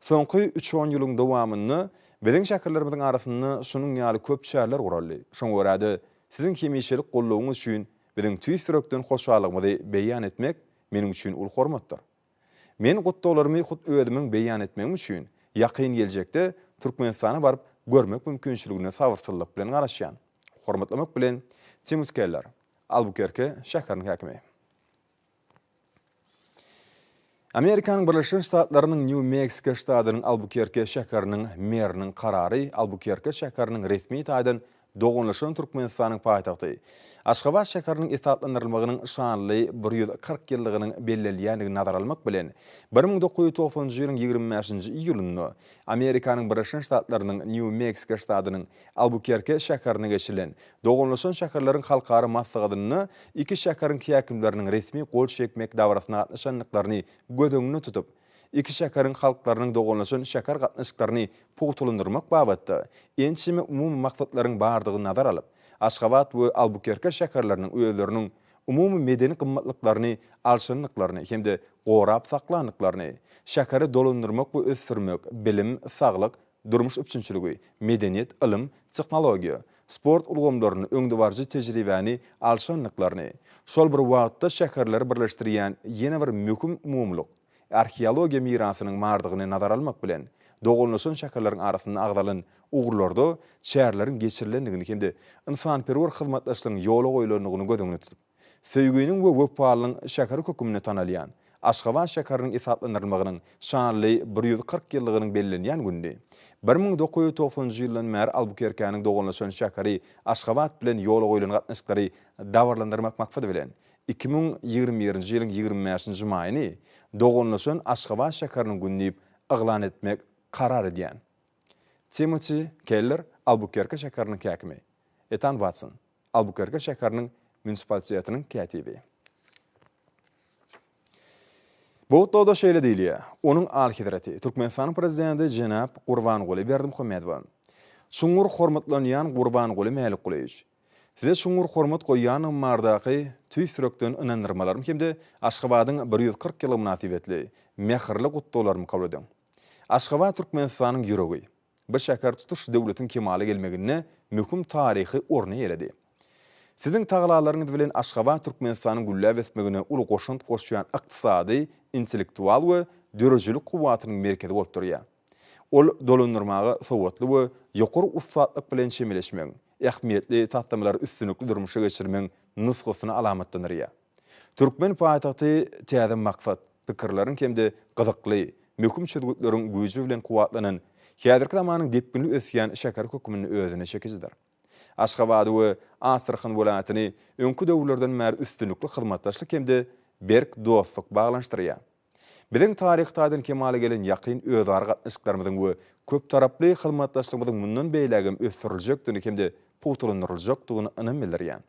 Soňky 3-10 ýylyň dowamyny biziň şäherlerimizin arasynda şunuň ýaly köp şäherler guraldy. Şoň göräde sizin kemişelik gollawyňyz üçin biziň tüýsürekden hoşallygymyzy beýan etmek meniň üçin ul hormatdyr. Men gutdaglarymy hut öýdümiň beýan etmegim üçin ýakyn geljekde Türkmenistana baryp görmek mümkinçiligine sabyrsyzlyk bilen garaşýan. Hormatlamak bilen Timus Keller, Albuquerque şäheriniň häkimi. Amerikanyň Birleşik Ştatlarynyň New Mexico ştatynyň Albuquerque şäheriniň meriniň karary Albuquerque şäheriniň resmi taýdan dogunlaşan Türkmenistanyň paýtagty. Aşgabat şäheriniň esaslandyrylmagynyň şanly 140 ýyllygynyň bellelenýändigini nazara almak bilen 1990-njy ýylyň 25-nji iýulyny Amerikanyň Birleşik Ştatlarynyň New Mexico ştatynyň Albuquerque şäherine geçilen dogunlaşan şäherleriň halkary maslahatyny iki şäheriň häkimleriniň resmi gol çekmek dawrasyna gatnaşanlyklaryny göz öňüne tutup iki şäheriň halklarynyň dogunlaşan şäher gatnaşyklaryny pugutulandyrmak babatda ençime umumy maksatlaryň bardygyny nazara alyp Aşgabat we Albuquerque şäherleriniň öýleriniň umumy medeni gymmatlyklaryny, alçynlyklaryny hemde gorap saklanlyklaryny şäheri dolandyrmak we ösürmek, bilim, saglyk, durmuş üçinçiligi, medeniýet, ilim, teknologiýa, sport ulgamlaryny öňde barjy tejribäni, alçynlyklaryny şol bir wagtda şäherleri birleşdirýän ýene bir möhüm umumlyk arheologiýa mirasynyň mardygyny nazara almak bilen dogunlaşan şäherleriň arasynda agdalan ugurlarda şäherleriň geçirilendigini hemde insanperwer hyzmatdaşlygyň ýoly goýulandygyny göz öňüne tutup, söýgüniň we wöpalyň şäher hökümine tanalýan Aşgabat şäheriniň esaslandyrylmagynyň şanly 140 ýyllygynyň bellenýän günde 1990-njy ýyldan bäri Albuquerque'niň dogunlaşan şäheri Aşgabat bilen ýoly goýulan gatnaşyklary dawarlandyrmak maksady bilen 2021-nji ýylyň 25-nji maýyny dogunlaşan Aşgabat şäheriniň günni yglan etmek karar edýän. Timothy Keller, Albuquerque şäheriniň häkimi. Ethan Watson, Albuquerque şäheriniň munisipalitetynyň katibi. Bu da şeýle diýilýär. Onuň alhydraty Türkmenistanyň prezidenti Jenap Gurbanguly Berdimuhammedow. Şuňur hormatlanýan Gurbanguly Mälikgulyç. Size şuňur hormat goýýan mardaky tüýsürekden inandyrmalaryň hemde Aşgabatyň 140 ýyly münasibetli mehirli gutdaglaryny kabul edin. Aşgabat Türkmenistanyň ýüregi. Bu şäher tutuş döwletiň kemaly gelmegine möhüm taryhy orny ýeredi. Sizin taglalaryňyz bilen Aşgabat Türkmenistanyň gülläp etmegine uly goşunt goşýan ykdysady, intellektual we dörejilik kuwatynyň merkezi bolup durýar. Ol dolandyrmagy sowatly we ýokary ustatlyk bilen şemeleşmek, ähmiýetli tatlamalar üstünlikli durmuşa geçirmeň nusgasyny alamatlanýar. Türkmen paýtagty täze maksat, pikirleriň hemde gyzykly, möhüm çözgütleriň güýji bilen kuwatlanan, häzirki zamanyň depkinli ösýän şäher hökümini özüne çekizdir. Aşgabat we Astrahan welaýatyny öňkü döwürlerden bäri üstünlikli hyzmatdaşlyk hemde berk dostluk baglanşdyrýar. Biziň taryhdaýdan kemaly gelen ýakyn özara gatnaşyklarymyzyň we köp taraply hyzmatdaşlygymyzyň mundan beýlegim ösüriljekdigini hemde pugutulandyryljakdygyny ynam bildirýär.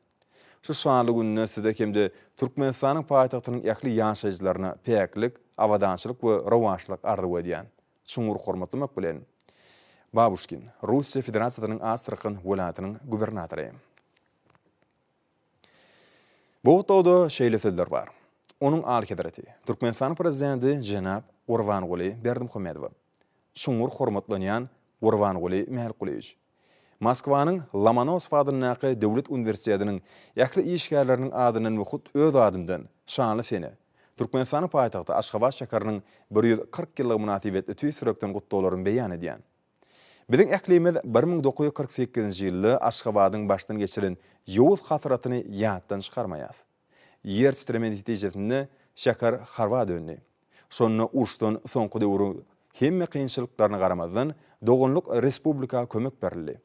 Şu şanly günne sizde hemde Türkmenistanyň paýtagtynyň ýakly ýaşaýjylaryna päklik, awadançylyk we rowançlyk ardy edýän. Şuňur hormatlamak bilen Babushkin, Russiya Federatsiýasynyň Astrahan welaýatynyň gubernatory. Bu tawda şeýle sözler bar. Onuň alhydraty Türkmenistanyň prezidenti Jenap Gurbanguly Berdimuhammedow. Şuňur hormatlanýan Gurbanguly Mälikgulyç. Moskwanyň Lomonosov adyny döwlet universitetiniň ýakly işgärleriniň adynyň we hut öz adymdan şanly sene Türkmenistanyň paýtagty Aşgabat şäheriniň 140 ýyllyk münasibetli tüýsürekden gutdaglaryny beýan edýän. Biziň ählimiz 1948-nji ýylda Aşgabatyň başdan geçiren ýowuz hatyratyny ýatdan çykarmaýar. Yer titremeni netijesinde şäher harwa döndü. Şonu urşdan soňky döwrü hemme kynçylyklaryna garamazdan dogunluk respublika kömek berildi.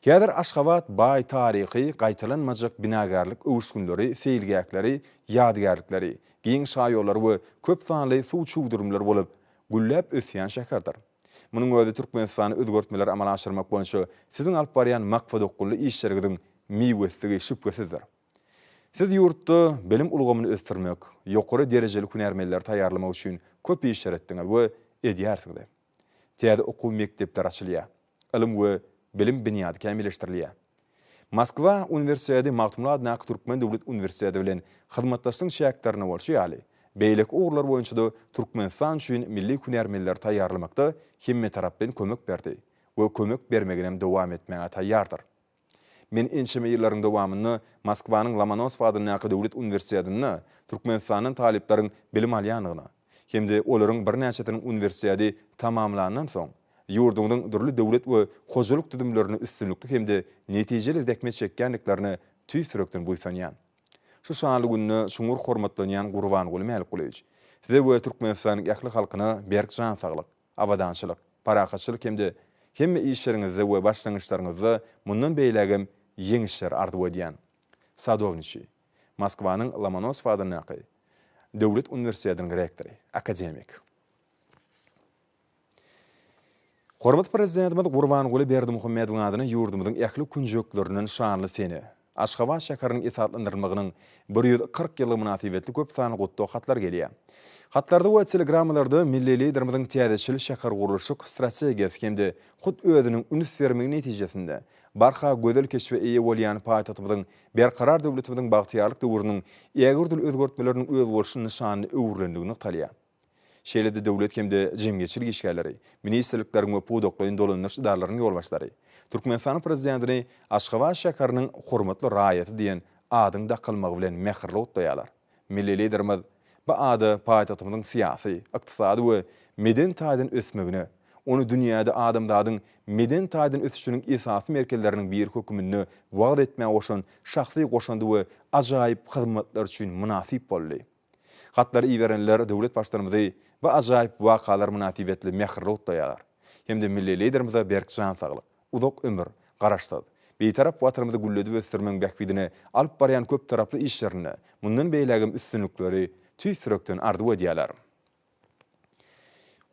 Häzir Aşgabat baý taryhy, gaýtalanmajak binagarlyk öwüşgünleri, seýilgäkleri, ýadygärlikleri, giň şaýolary we köp sanly suw çuwdurumlar bolup gülläp ösýän şäherdir. Munyň özü Türkmenistany özgörtmeler amala aşyrmak boýunça siziň alyp barýan makfa dokkully işleriňiziň miwestigi şüpgesizdir. Siz ýurtda bilim ulgamyny östirmek, ýokary derejeli hünärmenler taýýarlamak üçin köp iş etdiňiz we edýärsiňiz. Täze okuw mekdepleri açylýar. Ilim we bilim binýady kämilleşdirilýär. Moskva Üniversitesi Magtumla Türkmen Döwlet Üniversitesi bilen hyzmatdaşlyk şähertlerine bolşy ýaly. Beýlek ugurlar boýunça da Türkmenistan üçin milli hünärmenler taýýarlamakda hemme tarap bilen kömek berdi we kömek bermeginem dowam etmäge taýýardyr. Men ençeme ýyllaryň dowamyny Moskwanyň Lomonosov adyndaky Döwlet Üniversitesinde Türkmenistanyň talyplaryň bilim alýanygyna hemde olaryň bir näçetiniň üniversiteti tamamlanandan soň ýurdumyň dürli döwlet we hojalyk tüzümlerini üstünlükli hemde netijeli izlekmet çekkenliklerini tüýsürekden buýsanýan. Şu şanly günni şuňur hormatlanýan Gurbanguly Mälikgulyç. Size we Türkmenistanyň ýakly halkyna berk jan saglyk, awadançylyk, parahatçylyk hemde hemme işleriňizde we başlangyçlaryňyzda mundan beýlegem ýeňişler ardyp edýän. Sadowniçi, Moskwanyň Lomonosov adyndaky Döwlet Üniversitetiniň rektory, akademik. Hormat prezidentimiz Gurbanguly Berdimuhammedowyň adyna ýurdumyzyň ýakly künjekleriniň şanly seni Aşgabat şäheriniň esatlandyrylmagynyň 140 ýyly münasibetli köp sany gutda hatlar gelýär. Hatlarda we telegramlarda milli liderimiziň täzeçil şäher gurulşy strategiýasy hemde hut özüniň üns bermegi netijesinde barha gözel keşfe eýe bolýan paýtatymyzyň berkarar döwletimiziň bagtyarlyk döwrüniň ýagyrdyl özgertmeleriniň öz bolşyny şanyny öwrendigini talýar. Şeýlede döwlet hemde jemgyýetçilik işgärleri, ministrlikleriň we pudoklaryň dolanýan idaralaryň ýolbaşlary Türkmenistan prezidentini Aşgabat şäheriniň hormatly raýaty diýen adyň dakylmagy bilen mehirli otlaýarlar. Milli liderimiz bu ady paýtatymyzyň syýasy, ykdysady we meden taýdan ösmegine, onu dünýäde adamlaryň meden taýdan ösüşiniň esasy merkezleriniň bir hökümini wagt etmäge oşan şahsy goşandy we ajaýyp hyzmatlar üçin münasip boldy. Hatlar iýerenler döwlet başlarymyzy we ajaýyp wakalar münasibetli mehirli otlaýarlar. Hemde milli liderimize berk jan saglyk, uzak ömür, garaşsaz. Beýtarap watarymyzy gülledi we sürmeň bäkbidine alyp barýan köp taraply işlerini, mundan beýlegim üstünlükleri tüýsürekden ardyp edýärler.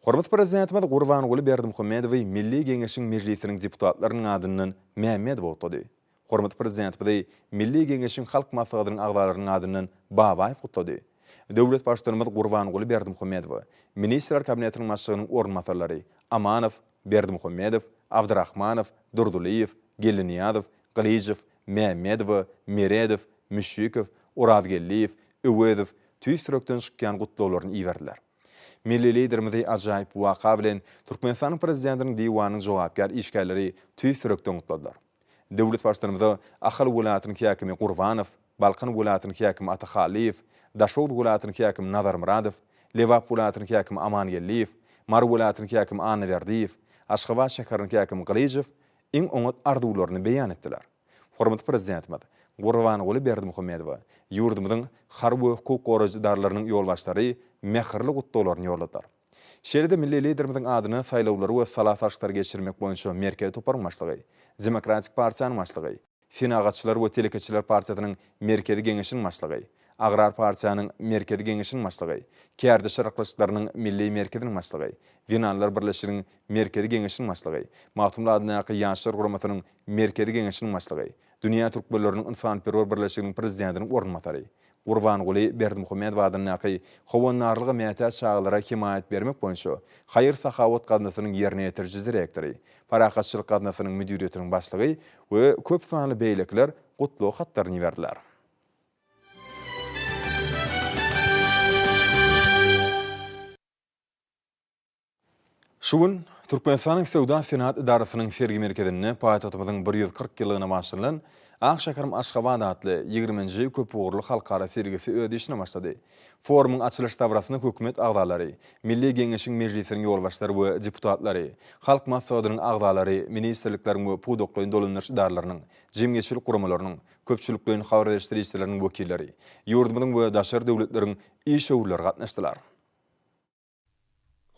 Hormat prezidentimiz Gurbanguly Berdimuhammedowy Milli Geňeşiň Mejlisiniň deputatlarynyň adyndan Mämmedow otady. Hormat prezidentimiz Milli Geňeşiň halk maslahatynyň agdalarynyň adyndan Babaýew otady. Döwlet başlarymyz Gurbanguly Berdimuhammedow, Ministrler Kabinetiniň başlygynyň ornmatarlary Amanow, Berdimuhammedow, Abdurrahmanow, Durduliýew, Geliniýadow, Galijew, Mämmedow, Meredow, Müşýekow, Urazgelliýew, Öwedow tüýsürekden çykýan gutlawlaryny iýerdiler. Milli liderimiz ajaýyp waka bilen Türkmenistanyň prezidentiniň diwanynyň jogapkar işgärleri tüýsürekden gutladylar. Döwlet başlarymyz Ahal welatynyň häkimi Gurbanow, Balkan welatynyň häkimi Ataxaliýew, Daşowd welatynyň häkimi Nazarmuradow, Lewap welatynyň häkimi Amangelliýew, Mar welatynyň häkimi Anaverdiýew, Aşgabat şäheriniň häkimi Galijew iň oňat arzuwlaryny beýan etdiler. Hormatly prezidentimiz Gurbanguly Berdimuhammedow ýurdumyzyň har we hukuk goraýjylarynyň ýolbaşlary mehirli gutlawlaryny ýoladadylar. Şeýlede milli liderimiziň adyny saýlawlary we salatlaşlar geçirmek boýunça merkezi toparlyň başlygy, Demokratik Partiýanyň başlygy, Fenagatçylar we Telekeçiler Partiýasynyň merkezi geňeşiniň başlygy, Agrar Partiýanyň merkezi geňeşiniň başlygy, Kärde şarklaşyklarynyň milli merkeziniň başlygy, Winanlar birleşiginiň merkezi geňeşiniň başlygy, Magtumla adyndaky ýaşlar guramatynyň merkezi geňeşiniň başlygy, Dünýä türkmenläriniň insanperwer birleşiginiň prezidentiniň ornmatary, Gurbanguly Berdimuhammedow adyndaky howannarlygy mätäç çağlara himayet bermek boýunça Haýyr Sahawat gadnasynyň ýerine ýetirjisi direktori, Parahatçylyk gadnasynyň müdiriýetiniň başlygy we köp sanly beýlekler gutlaw hatlaryny berdiler. Şuň Türkmenistanyň Sowda Senat idarasynyň sergi merkezinde paýtatymyzyň 140 ýylyna başlanan Akşakarym Aşgabat adly 20-nji köp ugurly halkara sergisi ödüşine başlady. Forumyň açylyş dawrasyny hökümet agdalary, Milli Geňeşiň Mejlisiniň ýolbaşlary we deputatlary, halk maslahatynyň agdalary, ministrlikleriň we pudoklaryň dolanýan idaralarynyň, jemgyýetçilik guramalarynyň, köpçülikliň habarleşdiricileriniň wekilleri, ýurdumyň we daşary döwletleriň iş öwürleri gatnaşdylar.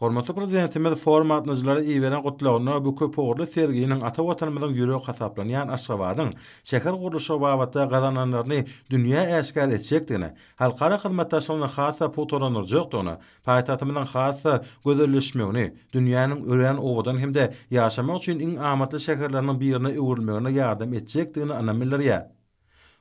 Hormatly prezidentimiz forum atnaşylary iýeren gutlawyna bu köp ugurly serginiň ata watanymyzyň ýüregi hasaplanýan Aşgabatyň şäher gurulşy babatda gazananlaryny dünýä äşkar etjekdigini, halkara hyzmatdaşlygyny hasa putolanyrjakdygyny, paýtatymyzyň hasa gözelleşmegini, dünýäniň ören owadan hemde ýaşamak üçin iň amatly şäherleriniň birine öwürmegine ýardam etjekdigini anamillerýär.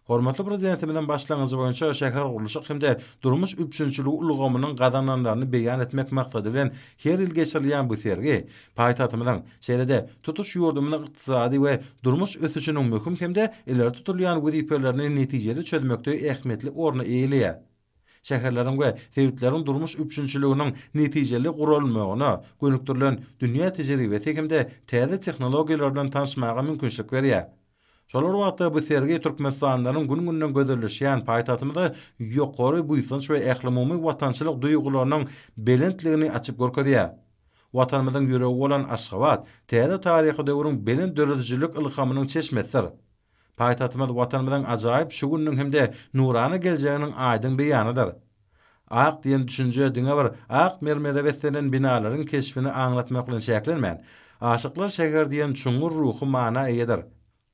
Hormatly prezidentimizden başlangyjy boýunça şäher gurulşy hemde durmuş üçünçüligi ulgamynyň gazananlaryny beýan etmek maksady bilen her ýyl geçirilýän bu sergi paýtatymyzyň şeýlede tutuş ýurdumynyň ykdysady we durmuş ösüşiniň möhüm hemde ileri tutulýan wezipelerini netijeli çözmekde ähmiýetli orna eýilýär. Şäherleriň we sewitlerin durmuş üçünçüliginiň netijeli gurulmagyna gönükdirilen dünýä tejribesi hemde täze tehnologiýalar bilen tanışmaga mümkinçilik berýär. Şolar wagtda bu sergi Türkmenistanlaryň gün-günden gözelleşýän paýtatymyzda ýokary buýsunç we ählimumy watançylyk duýgularynyň belentligini açyp görkezýär. Watanymyzyň ýüregi bolan Aşgabat täze taryhy döwrüň belent döredicilik ilhamynyň çeşmesidir. Paýtatymyz watanymyzyň ajaýyp şu günniň hemde nurany geljeginiň aýdyn beýanydyr. Ak diýen düşünje diňe bir ak mermere beslenen binalaryň keşfini aňlatmak bilen şäklenmän. Aşyklar şäher diýen çuňur ruhy mana eýedir.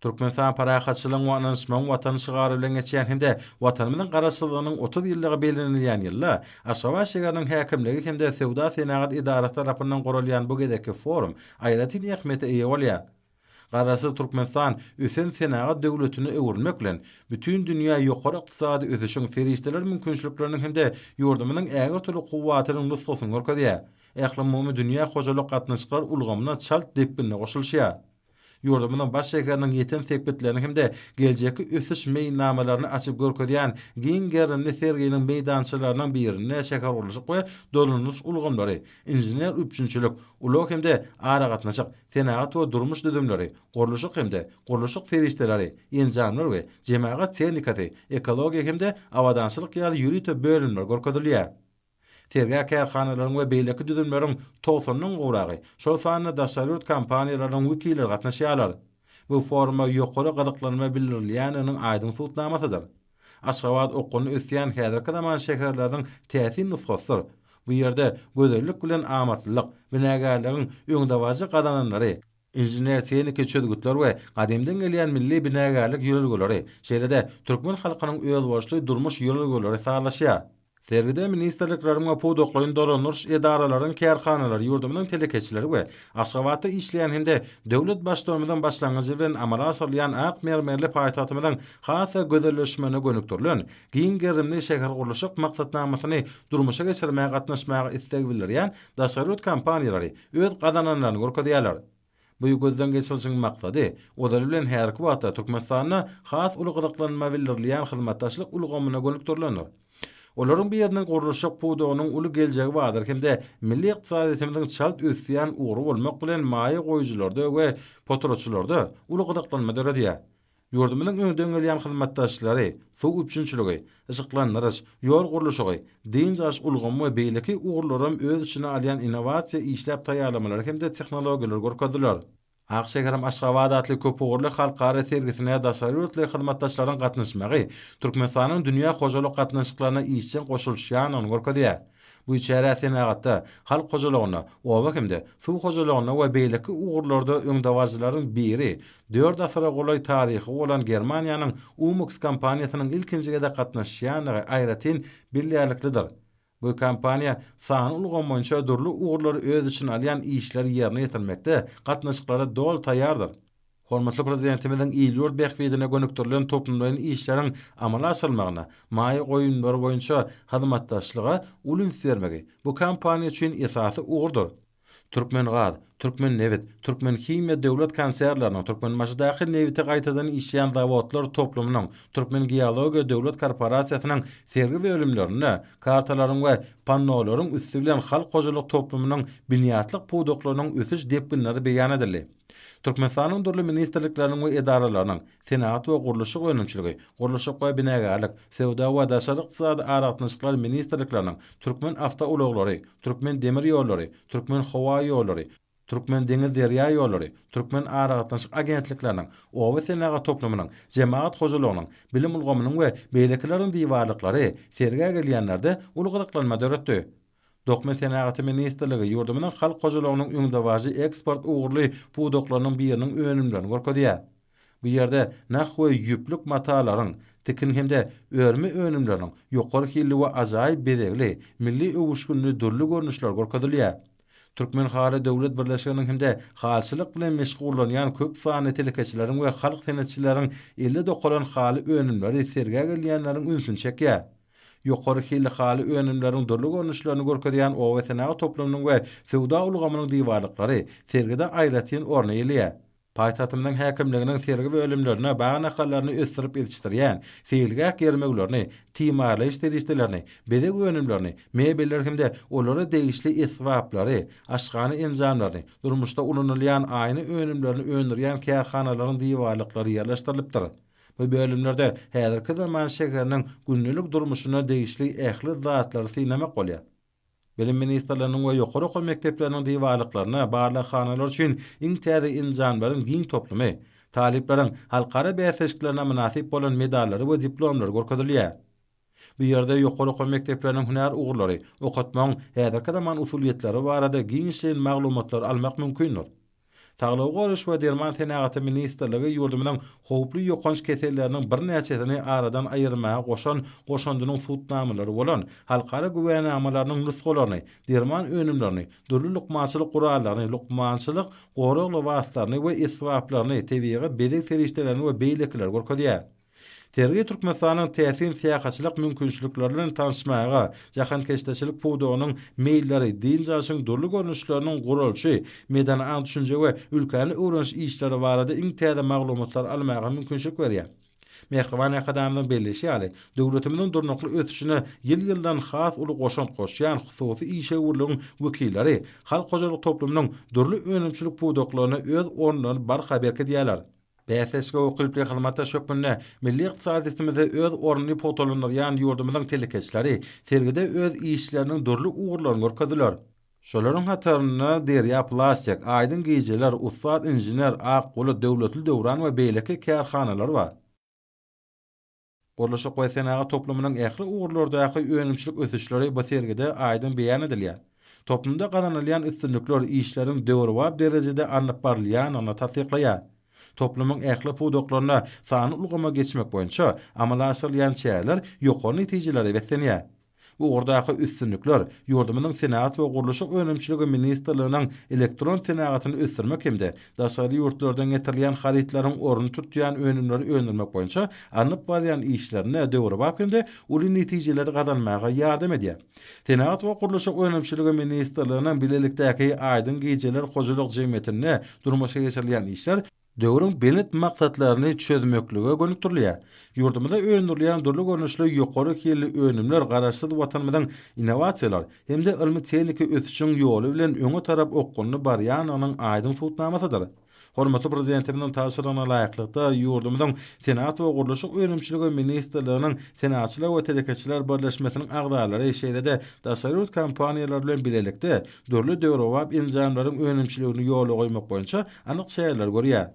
Türkmenistan parahatçylygyň wanansmaň watan şygary bilen geçýän hemde watanymyzyň garaşsyzlygynyň 30 ýyllygy belenilýän ýylda Aşgabat şäheriniň häkimligi hemde Sewda Senagat idarasy tarapyndan gurulýan bu gedeki forum aýratyn ähmiýete eýe bolýar. Garasy Türkmenistan üsen Senagat döwletini öwürmek bilen bütün dünýä ýokary ykdysady ösüşiň ferişdeler mümkinçiliklerini hemde ýurdumynyň äger türlü kuwwatynyň nusgasyny görkezýär. Ählimumy dünýä hojalyk gatnaşyklar ulgamyna çalt depbinne goşulýar. Ýurdumynyň baş şäheriniň ýeten sepetlerini hemde geljeki ösüş meýnamalaryny açyp görkezýän giň gerimli serginiň meýdançylarynyň birine şäher gurulşy we dolunuş ulgamlary, inженер üçünçilik, ulak hemde ara gatnaşyk, senagat we durmuş düdümleri, gurulşy hemde gurulşy ferişdeleri, ýenjanlar we jemaat tehnikasy, ekologiýa hemde awadançylyk ýaly ýürüte bölümler görkezilýär. Terga kärhanalaryň we beýleki düdümleriň togsunyň gowragy, şol sanyny daşarýat kampaniýalaryň wekilleri gatnaşýarlar. Bu forma ýokary gadaklanma bildirilýäniň aýdyn tutnamasydyr. Aşgabat okuny ösýän häzirki zaman şäherleriň täsir nusgasydyr. Bu ýerde gözellik bilen amatlyk, binägärligiň öňdewaji gadananlary, inженер tehnika çözgütler we gadymdan gelýän milli binägärlik ýolgulary, şeýlede türkmen halkynyň öz başly durmuş ýolgulary saglaşýar. Sergide ministerlikleriň we pudoklaryň dolanýar edaralaryň kärhanalary ýurdumynyň telekeçileri we Aşgabatda işleýän hemde döwlet başlarymyzdan başlangyjy bilen amala asyrlayan ak mermerli paýtatymyň hasa gözelleşmegine gönükdirilen giň gerimli şäher gurulşyk maksatnamasyny durmuşa geçirmäge gatnaşmagy istek bildirýän daşarýat kampaniýalary öz gadananlaryny görkezýärler. Bu gözden geçirilişiň maksady odal bilen herki wagtda Türkmenistana has ulugdaklanma bildirilýän hyzmatdaşlyk ulgamyna gönükdirilendir. Olaryň bir ýerinden gurulşyk pudogynyň uly geljegi bardyr hemde milli ykdysadyň çalt ösýän uğru bolmak bilen maýa goýjylarda we potroçylarda uly gadaklanma döredýär. Ýurdumynyň öňden gelýän hyzmatdaşlary, suw üçünçiligi, ışıklandyrys, ýol gurulşygy, diňjaş ulgamy we beýleki uğurlarym öz içine alýan innovasiýa işläp taýýarlamalary hemde tehnologiýalar görkezdiler. Akşekerim Aşgabat adly köp uğurly halkara sergisine daşarýatly hyzmatdaşlaryň gatnaşmagy Türkmenistanyň dünýä hojalyk gatnaşyklaryna işçen goşulýanyny görkezýär. Bu içeri Senagatda halk hojalygyna, oba hemde suw hojalygyna we beýleki uğurlarda öňdawajylaryň biri 4 asyra golay taryhy bolan Germaniýanyň Umux kampaniýasynyň ilkinjigede gatnaşýanyny aýratyn bilýärliklidir. Bu kampaniýa sany ulgam boýunça durly uğurlary öz içine alýan işleri ýerine ýetirmekde gatnaşyklara dol taýýardyr. Hormatly prezidentimiziň ýyl behbedine gönükdirilen toplumlaryň işleriň amala asylmagyna, maýa goýunlary boýunça hyzmatdaşlyga ulun bermegi bu kampaniýa üçin esasy uğurdur. Türkmengaz, Türkmennewit, Türkmenhimiýa döwlet konsertlarynyň, Türkmenmaşdaky newite gaýtadan işleýän zawodlar toplumynyň, Türkmen Geologiýa döwlet korporasiýasynyň sergi bölümlerini, kartalaryň we pannolaryň üstü bilen halk hojalyk toplumynyň binýatlyk pudoklarynyň ösüş depginleri beýan edildi. Türkmenistanyň durly ministerlikleriň we edaralarynyň Senagat we gurulşyk önümçiligi, gurulşyk we binägärlik, sewda we daşary ykdysady aratnaşyklar ministerlikleriň, Türkmen awtouloglary, Türkmen demir ýollary, Türkmen howa ýollary, Türkmen deňiz derýa ýollary, Türkmen aratnaşyk agentlikleriniň, oba Senagat toplumynyň, jemaat hojalygynyň, bilim ulgamynyň we beýlekileriň diýwarlyklary serge gelýänlerde ulugdaklanma döretdi. Dokmen Senagat ministerligi ýurdumynyň halk hojalygynyň öňdewaji eksport uğurly pudoklarynyň biriniň önümlerini görkezýär. Bu ýerde naq we ýüplük matalaryň, tikin hemde örmi önümleriniň ýokary hilli we ajaýyp bedegli, milli öwüşgünli durly görnüşler görkezilýär. Türkmen Hali Döwlet Birleşiginiň hemde halçylyk bilen meşgullanýan köp sany telekeçileriň we halk senetçileriň elde dokulan haly önümleri serge gelýänleriň ünsün çekýär. Ýokary hili haly önümleriň durly görnüşlerini görkezýän o we senaga toplumynyň we sewda ulgamynyň diwarlyklary sergide aýratyn orna elýär. Paýtatymyň häkimliginiň sergi we ölümlerine bagana hallaryny östirip yetişdirýän, seýilgäk ýermeglerini, timarly işlerlerini, bedek önümlerini, mebelleri hemde olara degişli iswaplary, aşgany enjamlaryny, durmuşda ulanylýan aýny önümlerini öndürýän kärhanalaryň diwarlyklary ýerleşdirilipdir. Bu bölümlerde häzirki zaman şeheriniň günlük durmuşuna degişli ähli zatlary synamak bolýar. Bilim ministrleriniň we ýokary okul mekdepleriniň diwarlyklaryna barly hanalar üçin iň täze enjamlaryň giň toplumy, talipleriň halkara bäsleşiklerine münasip bolan medallary we diplomlary görkezilýär. Bu ýerde ýokary okul mekdepleriniň hünär ugurlary, okutmaň häzirki zaman usuliyetleri barada giň maglumatlar almak mümkindir. Taglyw Goruş we Derman Senagaty ministrligi ýurdumynyň howply ýokanç keselleriniň bir näçesini aradan aýyrmaga goşandynyň tutnamylary bolan halkara güwennamalarynyň nusgalaryny, derman önümlerini, durly lukmançylyk gurallaryny, lukmançylyk goragly wastlaryny we iswaplaryny tebiýe bedek feriştelerini we beýlekler görkezýär. Tergi Türkmenistanyň täsin siýahatçylyk mümkinçiliklerinden tanışmaga, jahan keşdeşilik puwdugynyň meýilleri, din jaşyň durly görnüşleriniň gurulşy, medan an düşünje we ülkäni öwrenş işleri barada iň täze maglumatlar almaga mümkinçilik berýär. Mehriban akademiyanyň belleşi ýaly döwletimiň durnakly ötüşine ýyl-ýyldan has uly goşant goşýan hususy işe urlugyň wekilleri, halk hojalyk toplumynyň durly önümçilik puwduklaryna öz ornlaryny barhaberke diýerler. BSSG okulup hyzmatda şökmünne milli iqtisadiyetimize öz ornuny potolanýan ýurdumyzyň telekeçleri sergide öz işleriniň durly ugurlaryny görkezdiler. Şolaryň hataryna Derya Plastik, Aydın Gijeler, Ustad Injiner, Akguly döwletli döwran we beýleki kärhanalar bar. Gorlaşyk we senaga toplumynyň ähli ugurlardaky önümçilik ösüşleri bu sergide aýdyn beýan edilýär. Toplumda gazanylýan üstünlikler işleriň döwrewap derejede anyp barlýan ana tasdiqlaýar. Toplumyň ähli puwduklaryna sany ulgama geçmek boýunça amalaşylýan çäler ýokary netijeleri besenýär. Bu ordaky üstünlikler ýurdumynyň senat we gurulşyk önümçiligi ministrliginiň elektron senagatyny ösdirmek hemde daşary ýurtlardan getirilýän haritlaryň orny tutýan önümleri öndürmek boýunça anyp barýan işlerine döwrewap hemde uly netijeleri gazanmaga ýardam edýär. Senat we gurulşyk önümçiligi ministrliginiň bilelikdäki Aydyn Gijeler hojalyk jemgyýetine durmuşa geçirilýän işler döwrüň belet maksatlaryny çözmeklige gönükdirilýär. Ýurdumyzda öňdürilýän durly görnüşli ýokary hili önümler garaşsyz watanymyzyň innowasiýalar hemde ilmi tehniki ösüşiň ýoly bilen öňe tarap okguny barýanynyň aýdyn tutnamasydyr. Hormatly prezidentimiň taşyryna laýyklykda ýurdumyzyň senat we gurulşyk önümçiligi ministrliginiň senatçylar we telekeçiler birleşmesiniň agdalary şeýlede daşary kampaniýalar bilen bilelikde durly döwrewap enjamlaryň önümçiligini ýoly goýmak boýunça anyk şeýerler görýär.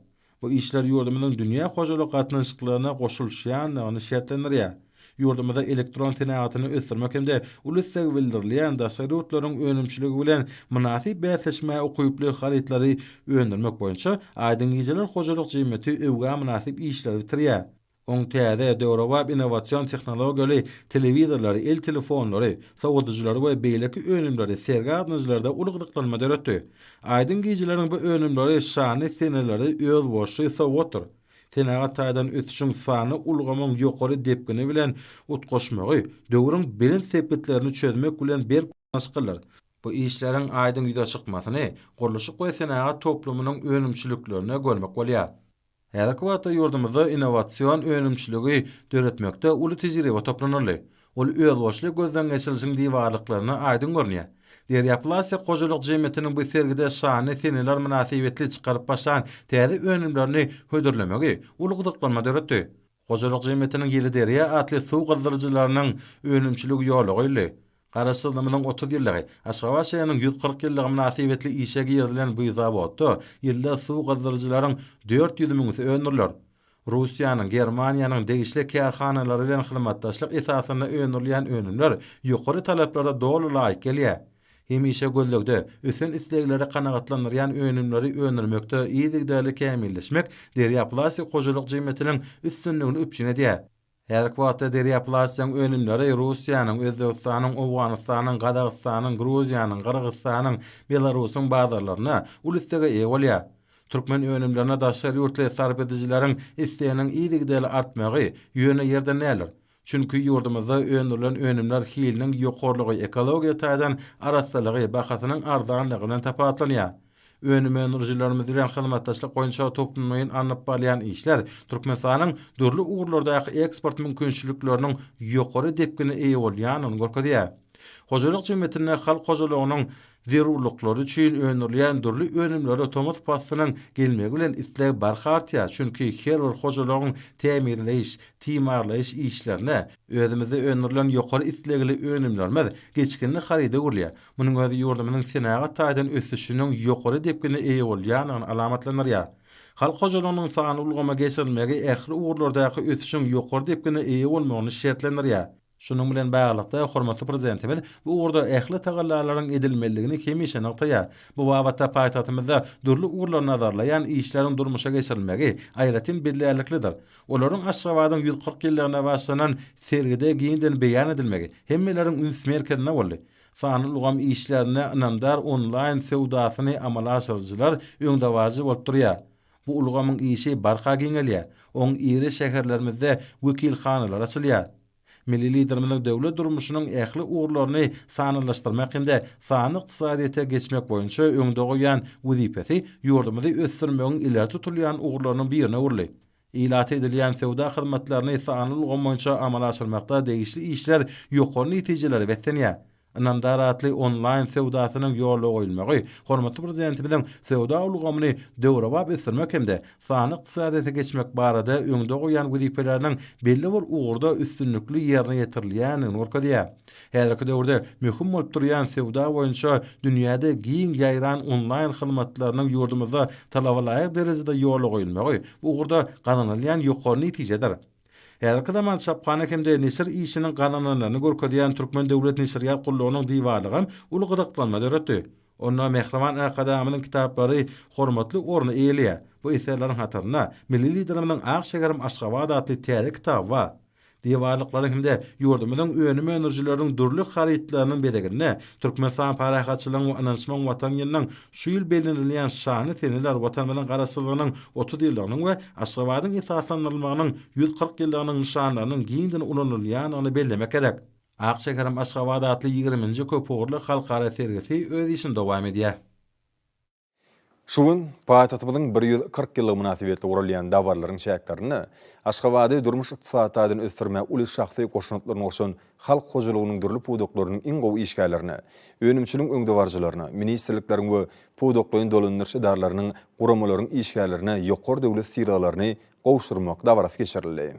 Bu işler ýurdumynyň dünýä hojalyk gatnaşyklaryna goşulýanyny şertlendirýär. Ýurdumyzda elektron senagatyny ösdirmek hemde ulussagy bildirilýän daşarýurtlaryň önümçiligi bilen münasip bäsleşme okuyuply haritlary öndürmek boýunça Aydyn Gijeler hojalyk jemgyýeti öwga münasip işler bitirýär. Oň täze döwrewap innowasion tehnologiýaly telewizorlary, el telefonlary, sowatjylary we beýleki önümleri sergi adnyjlarda ulugdyklanma döretdi. Aydyn Gijeleriň bu önümleri şany seneleri öz boşy sowatdyr. Senaga taýdan ötüşiň sany ulgamyň ýokary depgini bilen utgoşmagy, döwrüň belin sepetlerini çözmek bilen bir naşkylar. Bu işleriň aýdyn ýüze çykmasyny gurulşyk we senaga toplumynyň önümçiliklerine görmek bolýar. Häzirki wagtda ýurdumyzda innowasion önümçiligi döretmekde uly tejribe toplanýar. Ol öz boşly gözden geçirilişiň diwarlyklaryna aýdyn görnýär. Derya Plastik hojalyk jemgyýetiniň bu sergide şany seneler münasibetli çykaryp başlan täze önümlerini hödürlemegi ulugdyklanma döretdi. Hojalyk jemgyýetiniň ýeli Derya atly suw gazdyrjylarynyň önümçiligi ýoly goýuldy. Garaşdyrmanyň 30 ýyllygy, Aşgabatyanyň 140 ýylligi münasibetli işe girdilen bu zawodda ýylda suw gazdyrjylaryň 400 000 öňürler. Russiýanyň, Germaniýanyň degişli kärhanalary bilen hyzmatdaşlyk esasyna öňürilýän önümler ýokary talaplara doly laýyk gelýär. Hemişe gözlegde ösen isleglere kanagatlanýan önümleri öňürmekde iýdigdäli kämilleşmek Derya Plastik hojalyk jemgyýetiniň üstünligini öpçün edýär. Her wagtda deriyaplasiýaň önümleri Russiýanyň, Özbegistanyň, Owganystanyň, Gazagystanyň, Gruziýanyň, Kyrgyzstanyň, Belarusyň bazarlaryna ulustege eýe bolýar. Türkmen önümlerine daşary ýurtly sarp edijilerin isleýäniniň iýdigidäli artmagy ýöne ýerden näler? Çünki ýurdumyzda öňdirilen önümler hiliniň ýokarlygy ekologiýa taýdan araçsylygy bahasynyň arzanlygynyň tapatlanýar. Önümen rejimlerimiz bilen hyzmatdaşlyk boýunça toplanmaýyn anyp balýan işler Türkmenistanyň dürli uğurlardaky eksport mümkinçilikleriniň ýokary depkine eýe bolýanyny görkezýär. Hojalyk jemgyýetine halk hojalygynyň zerurlyklary üçin öňdirilen dürli önümleri otomat pasynyň gelmegi bilen isleg barhartýar. Çünki her bir hojalygyň temirleýiş, timarlaýyş işlerine özümizde öňdirilen ýokary islegli önümlerimiz geçkinli harida görülýär. Munyň özi ýurdumyzyň senaga taýdan ösüşiniň ýokary depkine eýe bolýanyny alamatlanýar. Halk hojalygynyň sany ulgama geçirilmegi ähli uğurlardaky ösüşiň ýokary depkine eýe bolmagyny şertlendirýär. Şunun bilen baglanykda hormatly prezidentimiz bu uğurda ähli tagallalaryň edilmeligini hemişe noktaýar. Bu wagtda paýtatymyzda dürli uğurlar nazarlayan işleriň durmuşa geçirilmegi aýratyn belläliklidir. Olaryň Aşgabatyň 140 ýyllygyna başlanan sergide giňden beýan edilmegi hemmeleriň üns merkezine boldy. Sany ulgam işlerine inandar online sewdasyny amala aşyrjylar öňdäwaji bolup durýar. Bu ulgamyň işi barha giňelýär. Oň iri şäherlerimizde wekilhanalar açylýar. Milli liderimiň döwlet durmuşynyň ähli uğurlaryny sanylaşdyrmak hemde sany ykdysadyýata geçmek boýunça öňde goýan wezipesi ýurdumyzy ösdürmegiň ileri tutulýan uğurlarynyň birine urly. Ilat edilýän sewda hyzmatlaryny sany ulgam boýunça amala aşyrmakda degişli işler ýokary netijeleri betlenýär. Inandaratly online sewdasynyň ýoly goýulmagy, hormatly prezidenti bilen sewda ulgamyny döwrabap ösdürmek hemde sany ykdysadyýata geçmek barada öňde goýan wezipeleriniň belli bir uğurda üstünlükli ýerine ýetirilýänini görkezýär. Häzirki döwürde möhüm bolup durýan sewda boýunça dünýäde giň ýaýran online hyzmatlarynyň ýurdumyzda talabalaýyk derejede ýoly goýulmagy bu uğurda gazanylýan ýokary netijedir. Her zaman çapkana hemde nesir işinin kanunlarını görkezýän Türkmen Döwlet Nesiriýat Gullugynyň diýwalygam uly gyzyklanma döretdi. Onda Mehriman Akadamynyň kitaplary hormatly orny eýelýär. Bu eserleriň hatyryna milli liderimizin Akşegerim Aşgabat adly täze kitap bar. Diýwalyklary hemde ýurdumyzyň önüme enerjileriniň dürli haritlarynyň bedegine Türkmenistan parahatçylygyň we ananşmaň watan ýylynyň şu ýyl belirlenýän şany seneler watanymyzyň garaşsylygynyň 30 ýyllygynyň we Aşgabatyň esaslandyrylmagynyň 140 ýyllygynyň nişanlarynyň giňden ulanylýanyny bellemek gerek. Akşegerim Aşgabat adly 20-nji köpürli halkara sergisi öz işinde dowam edýär. Şuun paýtatymyzyň 140 ýyllyk münasibetli urulýan dawarlaryň şäherlerini Aşgabady durmuş ykdysadyň ösdürmek uly şahsy goşuntlaryny olsun halk hojalygynyň dürli pudoklarynyň iň gowy işgärlerini, önümçiliň öňdewarjylaryny, ministrlikleriň we pudoklaryň dolandyryş edarlarynyň guramalaryň işgärlerini ýokary döwlet siralaryny gowşurmak dawarasy geçirildi.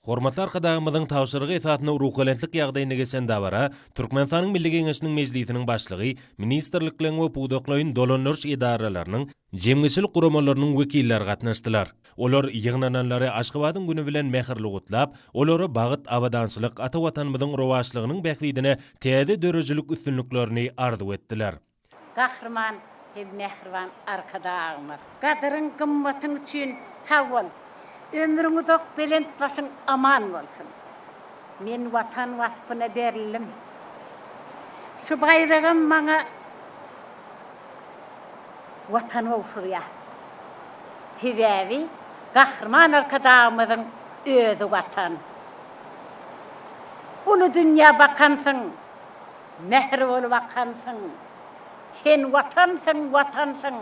Hormatly arkadaşymyzyň tawşyrygy esatyna ruhulentlik ýagdaýyna geçen dawara Türkmenistanyň Milli Geňeşiniň mejlisiniň başlygy, ministrlikleriň we pudoklaryň dolandyryş edaralarynyň jemgyçilik guramalarynyň wekilleri gatnaşdylar. Olar ýygnananlary Aşgabatyň güni bilen mehirli gutlap, olary bagyt awadançylyk ata watanymyzyň rowaçlygynyň bähwidine täze dörejilik üstünliklerini arzu etdiler. Gahrman hem mehriban arkadaşymyz. Gadyryň gymmatyň üçin sag bol. Ömrüňiz ok belent başyň aman bolsun. Men watan waspyna berildim. Şu bayragym maňa watan owşurýar. Sebäbi gahrman arkadaşymyzyň özi watan. Uly dünýä bakansyň, mehri bolup bakansyň. Sen watansyň,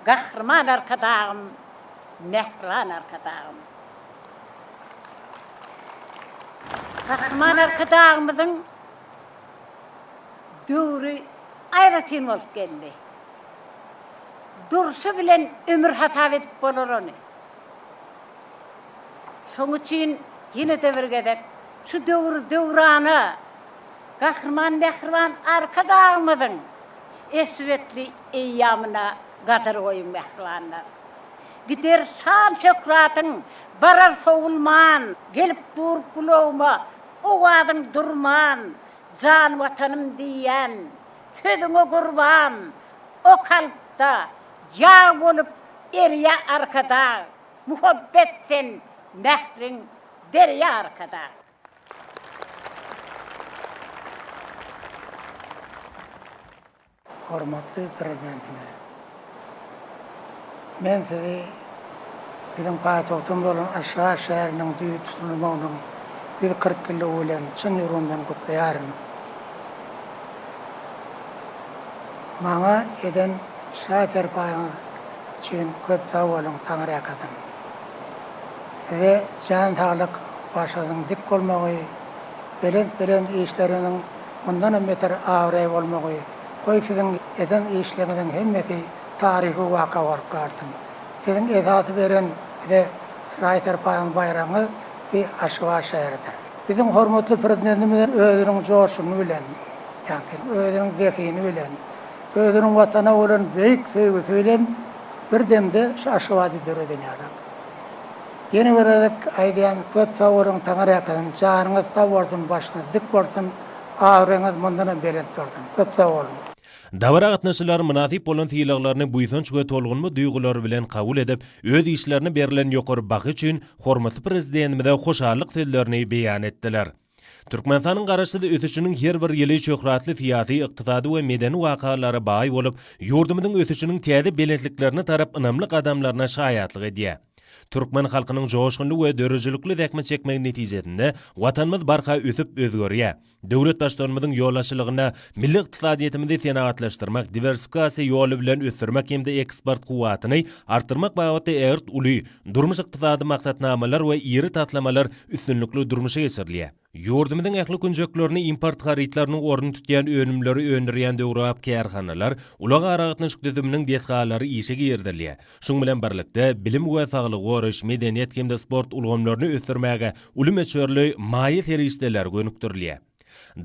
gahrman arkadaşym. Mehran arkadaşım. Kahraman arkadaşımızın döwrü aýratyn bolup geldi. Durşy bilen ömür hasap edip bolar ony. Şoň üçin ýene-de bir gedek şu döwrany Mehriban arkadaşımızın esretli eýýamyna gadar goýun mehribanlar. Gider şan şökratın barar soğulman, gelip dur kulağıma, ovadım durman, can vatanım diyen, sözüne kurban, o kalpta yağ olup eriye arkada, muhabbetten mehrin derya arkada. Hormatly prezidentimiz. Men sizi bizim paytahtımda olan Aşağı şehrinin düğü tutulmağının bir 40 yılı olan çın yurundan kutlayarım. Bana eden şaher payınız için köp sağ olun Tanrı yakadın. Size can sağlık başladın dik olmağı, belent işlerinin bundan beter ağrı olmağı, koy sizin eden işlerinizin hemmeti tarihi vaka var kartın. Sizin esası veren de şaher payın bayrağınız bir Aşgabat şehridir. Bizim hormatly prezidentimizin özünün coşunu bilen, yani özünün zekini bilen, özünün vatana olan büyük sevgi söylem bir demde Aşgabat'ı döreden yarak. Yeni vererek aydayan köp savurun Tanrı yakadın, canınız sağ olsun, başınız dik olsun, ağrınız bundan belent olsun. Köp sağ olun. Davara gatnaşylar münasip bolan tiýleklaryny buýsanç we tolgunmy duýgular bilen kabul edip, öz işlerini berilen ýokary baky üçin hormatly prezidentimize hoşarlyk sözlerini beýan etdiler. Türkmenistanyň garaşsyda ötüşiniň her bir ýyly şöhratly fiýaty, ykdysady we medeni wakalary baý bolup, ýurdumyzyň ötüşiniň täze belentliklerini tarap ynamly adamlaryna şaýatlyk edýär. Türkmen halkynyň joşgunly we dörejlikli täkme çekmegi netijesinde watanymyz barka ösüp özgörýär. Döwlet başlarymyzyň ýollaşylygyna, milli ykdysadyýetimizi tenagatlaşdyrmak, diversifikasiýa ýoly bilen ösdürmek hemde eksport kuwatyny artyrmak baýaty ert uly, durmuş ykdysady maksatnamalar we ýeri tatlamalar üstünlikli durmuşa geçirilýär. Ýurdumyzyň ähli künjeklerini import harytlarynyň orny tutýan önümleri öndürýän döwrap kärhanalar, ulaga aragatnaşyk düzüminiň detgalary işe girdilýär. Şoň bilen birlikde bilim we saglyk goruş, medeniýet hemde sport ulgamlaryny ösdürmäge uly meçhörli maýy ferişdeler gönükdirilýär.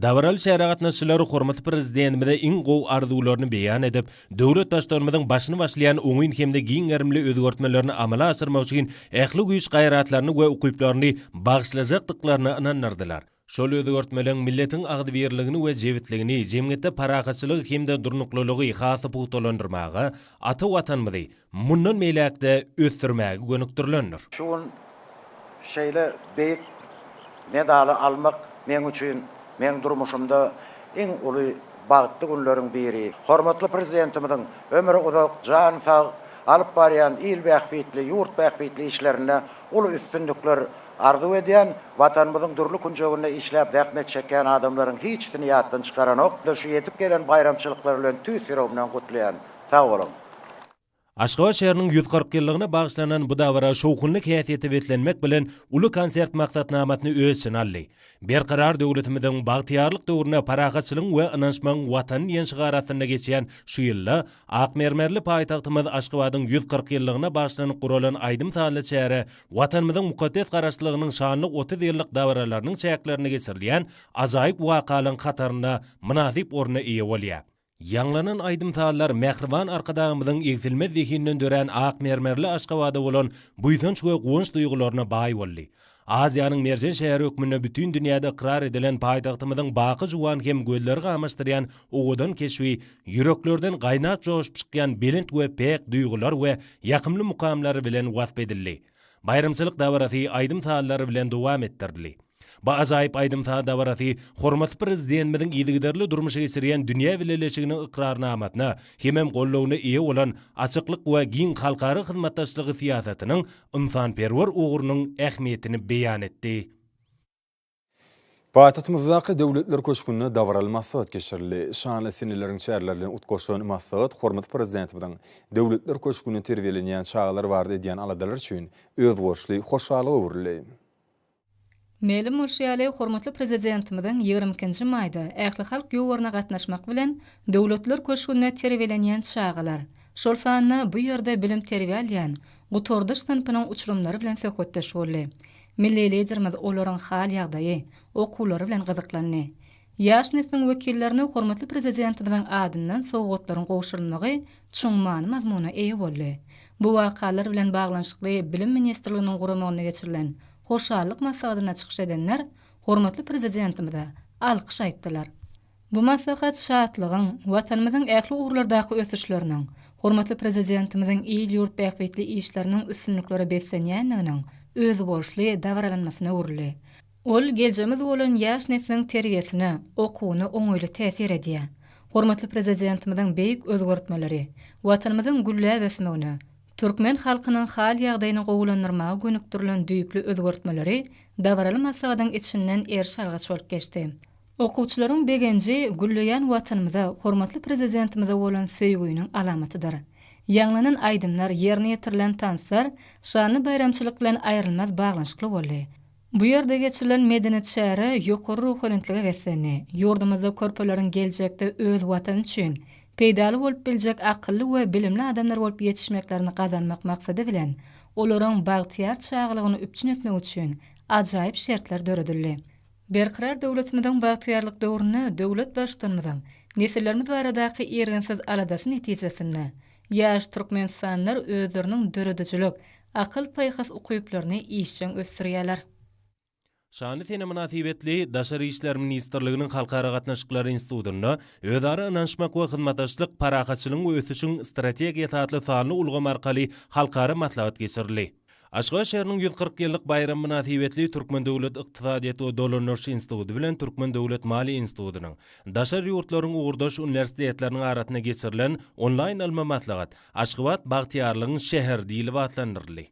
Davral şäragatnaşylary hormatly prezidentimize iň gowy arzuwlaryny beýan edip, döwlet başlarymyzyň başyny başlayan oňyn hemde giň erimli özgörtmelerini amala aşyrmak üçin ähli güýç gaýratlaryny we ukyplaryny bagşlajakdyklaryny inanyrdylar. Şol özgörtmeleň milletiň agdy berligini we jewitligini, jemgyýetde paragatçylyk hemde durnuklylygy hasy puhtalandyrmagy, ata watanymyzy mundan meýlekde ösdürmäge gönükdirilendir. Şol şeýle beýik medaly almak men üçin men durmuşumda en uly bagtly günleriň biri. Hormatly prezidentimiziň ömrü uzak, jan sag, alyp barýan il bähfitli, ýurt bähfitli işlerine uly üstünlikler arzu edýän, watanymyzyň durly künjeginde işläp zähmet çeken adamlaryň hiçsini ýatdan çykaranok, şu ýetip gelen bayramçylyklar bilen tüýsüre bilen gutlaýan. Sag bolun. Aşgabat şäheriniň 140 ýyllygyna bagşlanan bu dawra şowkunlyk häsiýeti betlenmek bilen uly konsert maksatnamatyny öz içine aldy. Berqarar döwletimiziň bagtyarlyk döwrüne paragatçylyk we ynançmaň watan ýenşigaratyna geçýän şu ýylda Akmermerli paýtagtymyz Aşgabatyň 140 ýyllygyna bagşlanyp guralan Aýdym Taýly şäheri watanymyzyň mukaddes garaşlygynyň şanly 30 ýyllyk dawralarynyň çäklerini geçirilýän ajaýyp wakalyň kataryna münasip orna ýa bolýar. Yanlanan Aýdym Taýlar mehriban arkadagymyzyň egzilmez zihininden dören Akmermerli Aşgabada bolan buýsanç we gowunç duýgularyna baý boldy. Aziýanyň merjen şäheri hökmüne bütün dünýäde ikrar edilen paýtagtymyzyň baky juwan hem gözleri gamaşdyrýan owadan keşwi, ýüreklerden gaýnap joşup çykýan belent we pek duýgular we ýakymly mukamlary bilen wasp edildi. Bayramçylyk dawrasy Aýdym Taýlary bilen dowam etdirildi. Ba ajaýyp Aýdym Taýly dawrasy hormatly prezidentimiziň ýygyderli durmuşa geçirýän dünýä bileşiginiň ikrarnamatyna hemem gollawyna eýe bolan açyklyk we giň halkary hyzmatdaşlygy siýasatynyň insanperwer ugurynyň ähmiýetini beýan etdi. Paýtagtymyzdaky döwletler köşkünde dawral maksat geçirildi. Şanly seneleriň şäherlerden utgoşan maksat hormatly prezidentimiziň döwletler köşkünde terbiýelenýän çağlar bardy diýen aladalar üçin öz borçly hoşalygy uğurly. Melim Murşiýaly hormatly prezidentimiziň 20-nji maýda ähli halk ýowaryna gatnaşmak bilen döwletler köşkünde terbiýelenýän çağlar. Şol sanyny bu ýerde bilim terbiýelýän Gutordyş synpynyň uçurumlary bilen söhbetdeş boldy. Milli liderimiz olaryň hal ýagdaýy, okulary bilen gyzyklandy. Ýaş nesliniň wekillerini hormatly prezidentimiziň adyndan sowgatlaryň gowşurulmagy çuňmany mazmuna eýe boldy. Bu wakalar bilen baglanyşykly bilim ministrliginiň guramagyna geçirilen hoşarlyk maksadyna çykyş edenler hormatly prezidentimize alkyş aýtdylar. Bu maslahat şatlygyň, watanymyzyň ähli uğurlardaky ösüşleriniň, hormatly prezidentimiziň il ýurt bähbetli işleriniň üstünlikleri beslenýändiginiň öz borçly dawralanmasyna urly. Ol geljemiz bolan ýaş nesliniň terbiyesine, okuwyna oňoýly täsir edýär. Hormatly prezidentimizin beýik özgörtmeleri, watanymyzyň güllä-besmegine, Türkmen halkynyň hal ýagdaýyny gowulandyrmagy gönükdirilen düýpli özgörtmeleri dawraly maslahatyň içinden erşalgaç bolup geçdi. Okuwçylaryň begenji güllüýän watanymyza, hormatly prezidentimize bolan söýgüýüniň alamatydyr. Ýanglanan aýdymlar ýerine ýetirilen tanslar şanly bayramçylyk bilen aýrylmaz baglanşykly boldy. Bu ýerde geçirilen medeniýet şäheri ýokary ruhlanetlige weslenni, ýurdumyzda körpeleriň geljekde öz watan üçin peýdaly bolup biljek akylly we bilimli adamlar bolup ýetişmeklerini gazanmak maksady bilen olaryň bagtyar çağlygyny üpçün etmek üçin ajaýyp şertler döredildi. Berqarar döwletimiziň bagtyarlyk döwrüne döwlet başdanmyzyň nesillerimiz baradaky ýergensiz aladasy netijesinde ýaş türkmenstanlar özleriniň döredijilek, akyl paýhas ukyplaryny işçiň östirýärler. Şany tene münasibetli Daşary işler ministrliginiň halkara gatnaşyklary institutunda özara ynanşmak we hyzmatdaşlyk parahatçylygyň ösüşiň strategiýa tatly sanly ulgam arkaly halkara matlagat geçirildi. Aşgabat şäheriniň 140 ýyllyk bayram münasibetli Türkmen Döwlet Ykdysadyat we Dolanýaş instituty bilen Türkmen Döwlet Mali institutynyň Daşary ýurtlaryň ugurdaş universitetleriniň arasyna geçirilen online alma matlagat Aşgabat bagtyarlygyň şäher dili atlandyryldy.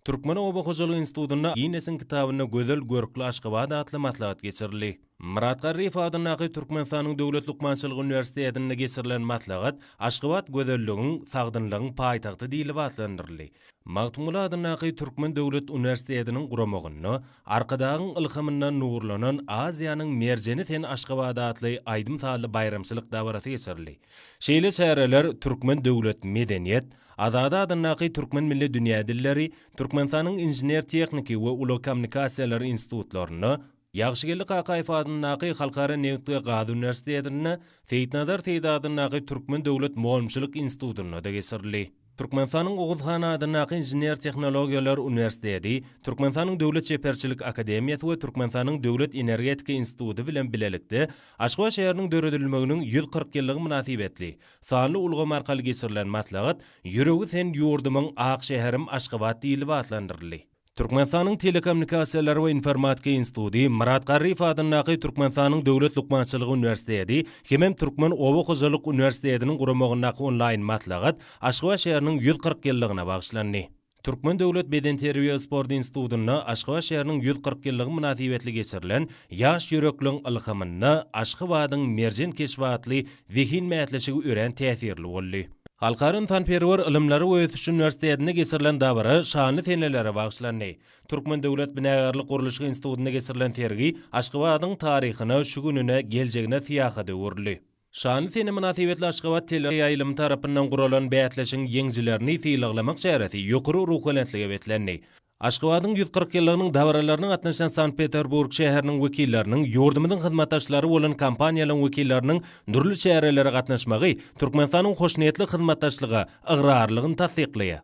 Türkmen Oba Hojalygy institutyna Ginesin kitabyna gözel görkli Aşgabat atly matlagat geçirildi. Murat Garif adynaky Türkmenistanyň Döwlet Lukmançylyk Universitetinde geçirilen matlagat Aşgabat gözelligiň, sagdynlygyň paýtagty dili atlandyryldy. Magtumula adynaky Türkmen Döwlet Universitetiniň guramagyny, arkadagyň ilhamyndan nurlanan Aziýanyň merjeni sen Aşgabat atly aýdym sally bayramçylyk dawarasy geçirildi. Şeýle şäherler Türkmen döwlet medeniýet, Azada adynaky Türkmen milli dünýä dilleri, Türkmenistanyň inженер tekniki we uly kommunikasiýalary institutlaryny, Ýagşygellik Akaýew adynaky Halkara Newtge Gady Universitetine, Seýitnazar Teýdi adynaky Türkmen Döwlet Mugallimçilik institutyna da geçirildi. Türkmenistanyň Oguzhan adynaky inженер tehnologiýalar universiteti, Türkmenistanyň Döwlet Çeperçilik Akademiýasy we Türkmenistanyň Döwlet Energetika instituty bilen bilelikde Aşgabat şäheriniň döredilmeginiň 140 ýyllygy münasibetli sanly ulgam arkaly geçirilen matlagat ýüregi sen ýurdumyň ak şäherim Aşgabat dili atlandyryldy. Türkmenistanyň Telekommunikasiýalary we Informatika instituty, Murat Garif adynaky Türkmenistanyň Döwlet Lukmançylygy Universiteti, hemem Türkmen Oba Hojalyk Universitetiniň guramagyna online matlagat Aşgabat şäheriniň 140 ýyllygyna bagşlandy. Türkmen Döwlet Beden Terbiýe Sport institutyna Aşgabat şäheriniň 140 ýyllygy münasibetli geçirilen ýaş ýürekliň ilhamyny Aşgabatyň merjen keşwatly zihin mätleşigi ören täsirli boldy. Halkaryn fanperwer ilimlary we ösüş universitetine geçirilen dawara şanly tenlelere bagşlandy. Türkmen Döwlet Binagarlyk Guruluşy institutyna geçirilen tergi Aşgabatyň taryhyny, şu gününe, geljegine fiýahy öwürli. Şanly tene münasibetli Aşgabat teleýaýlym tarapyndan guralan bätleşiň ýeňjilerini tiýlaklamak şähereti ýokary ruhlanetlige betlendi. Aşgabatyň 140 ýyllygynyň dawaralarynyň gatnaşan Sankt-Peterburg şäheriniň wekilleriniň, ýurdumyzyň hyzmatdaşlary bolan kompaniýalaryň wekilleriniň durly şäherlere gatnaşmagy Türkmenistanyň hoşniýetli hyzmatdaşlygy ıgrarlygyny tasdikleýär.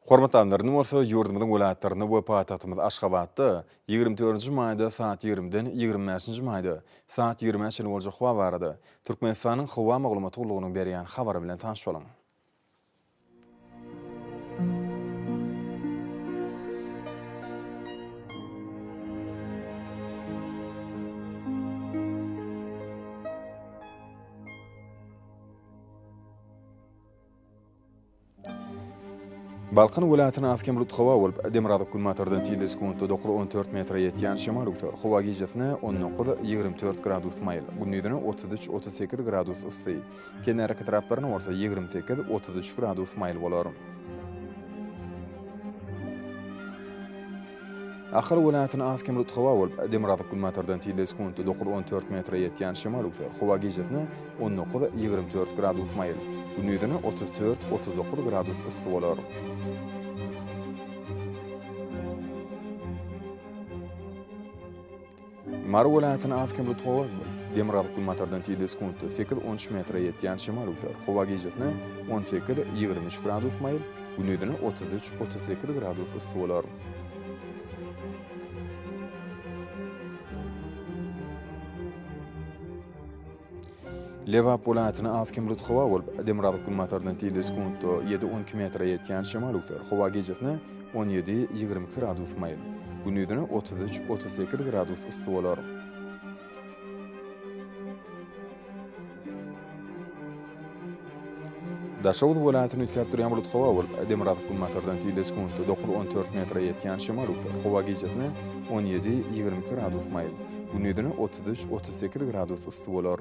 Hormatly anlarny bolsa ýurdumyzyň welaýatlaryny we paýtagtymyz Aşgabatda 24-nji maýda saat 20-den 25-nji maýda saat 20-nji boljak hawa barady. Türkmenistanyň hawa maglumaty gulugynyň berýän habary bilen tanyş bolan. Balkan welaýatynyň askem bulut hawa bolup Demirada kulmatardan tiýle sekunda 14 metr ýetýän şemal uçar. Hawa gijesine 19-24 gradus maýl. Gündüzine 33-38 gradus ysy. Kenarky taraplaryna bolsa 28-33 gradus maýl bolar. Ahir welaýatynyň askem bulut hawa bolup Demirada kulmatardan tiýle sekunda 14 metr ýetýän şemal uçar. Hawa gijesine 19-24 gradus maýl. Gündüzine 34-39 gradus ysy bolar. Mar welaýatynyň askem bulut hawa Demirada kulmatardan tiýle sekunda 8-13 metr ýetýän şemal uçar. Hawa gijesine 18-23 gradus maýl. Gündüzine 33-38 gradus ysy bolar. Lewap welaýatynyň askem bulut hawa bolup Demirabad kulmatardan tiyde sekundu 7-10 km yetken şemal ufer. Hava gecesine 17-20 gradus mayıl. Günüdüne 33-38 gradus ısı olar. Daşawud welaýatyny ütkäp durýan bulut hawa bol Demirabad kulmatardan tiyde sekundu 9-14 metre yetken şemal ufer. Hava gecesine 17-20 gradus mayıl. Günüdüne 33-38 gradus ısı olar.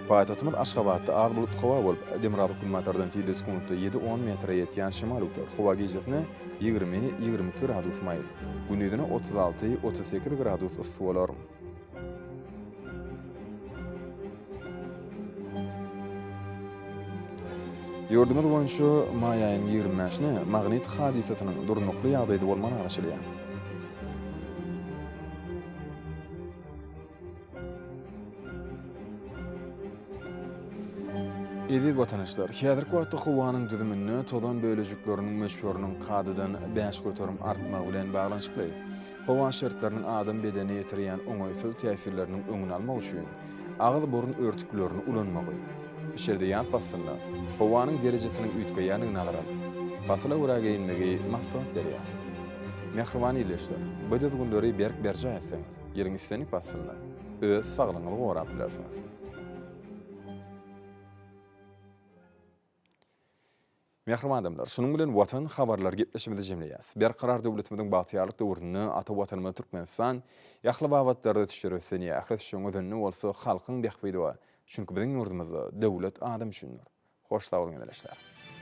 Paýtagtymyz Aşgabatda az bulut hawa bolup Demirabad kulmatardan tiyde sekundu 7-10 metre yetken şemal ufer. Hava gecesine 20-22 gradus mayıl. Günüdüne 36-38 gradus ısı olar. Ýurdumyz boýunça may aýynyň 25-ni magnit hadisatynyň durnukly ýagdaýda bolmany araşdyrýar. Edil vatandaşlar, häzirki wagtda howanyň düzümini tozan bölejikleriniň meşhurynyň gadydan 5 göterim artmagy bilen baglanşykly. Howa şertleriniň adam bedeni ýetirýän oňaýsyz täsirleriniň öňüni almak üçin agyl burun örtüklerini ulanmagy. Şerde ýat bassynlar. Howanyň derejesiniň üýtgeýäniňi nagaran. Basıla urageýinligi maksat berýär. Mehribany ileşler. Bu günleri berk berje etseňiz, ýeriňiz istenip bassynlar. Öz saglygyňyzy gorap bilersiňiz. Mehribany adamlar, şunun bilen watan habarlar gepleşmede jemleýäs. Berqarar döwletimiziň bagtýarlyk döwrüni ata watanymyz Türkmenistan ýakly wagtlarda tüşürüpsen ýa-da şoňa dönne bolsa halkyň behbidi we çünki biziň ýurdumyzda döwlet adam üçin. Hoş sag bolun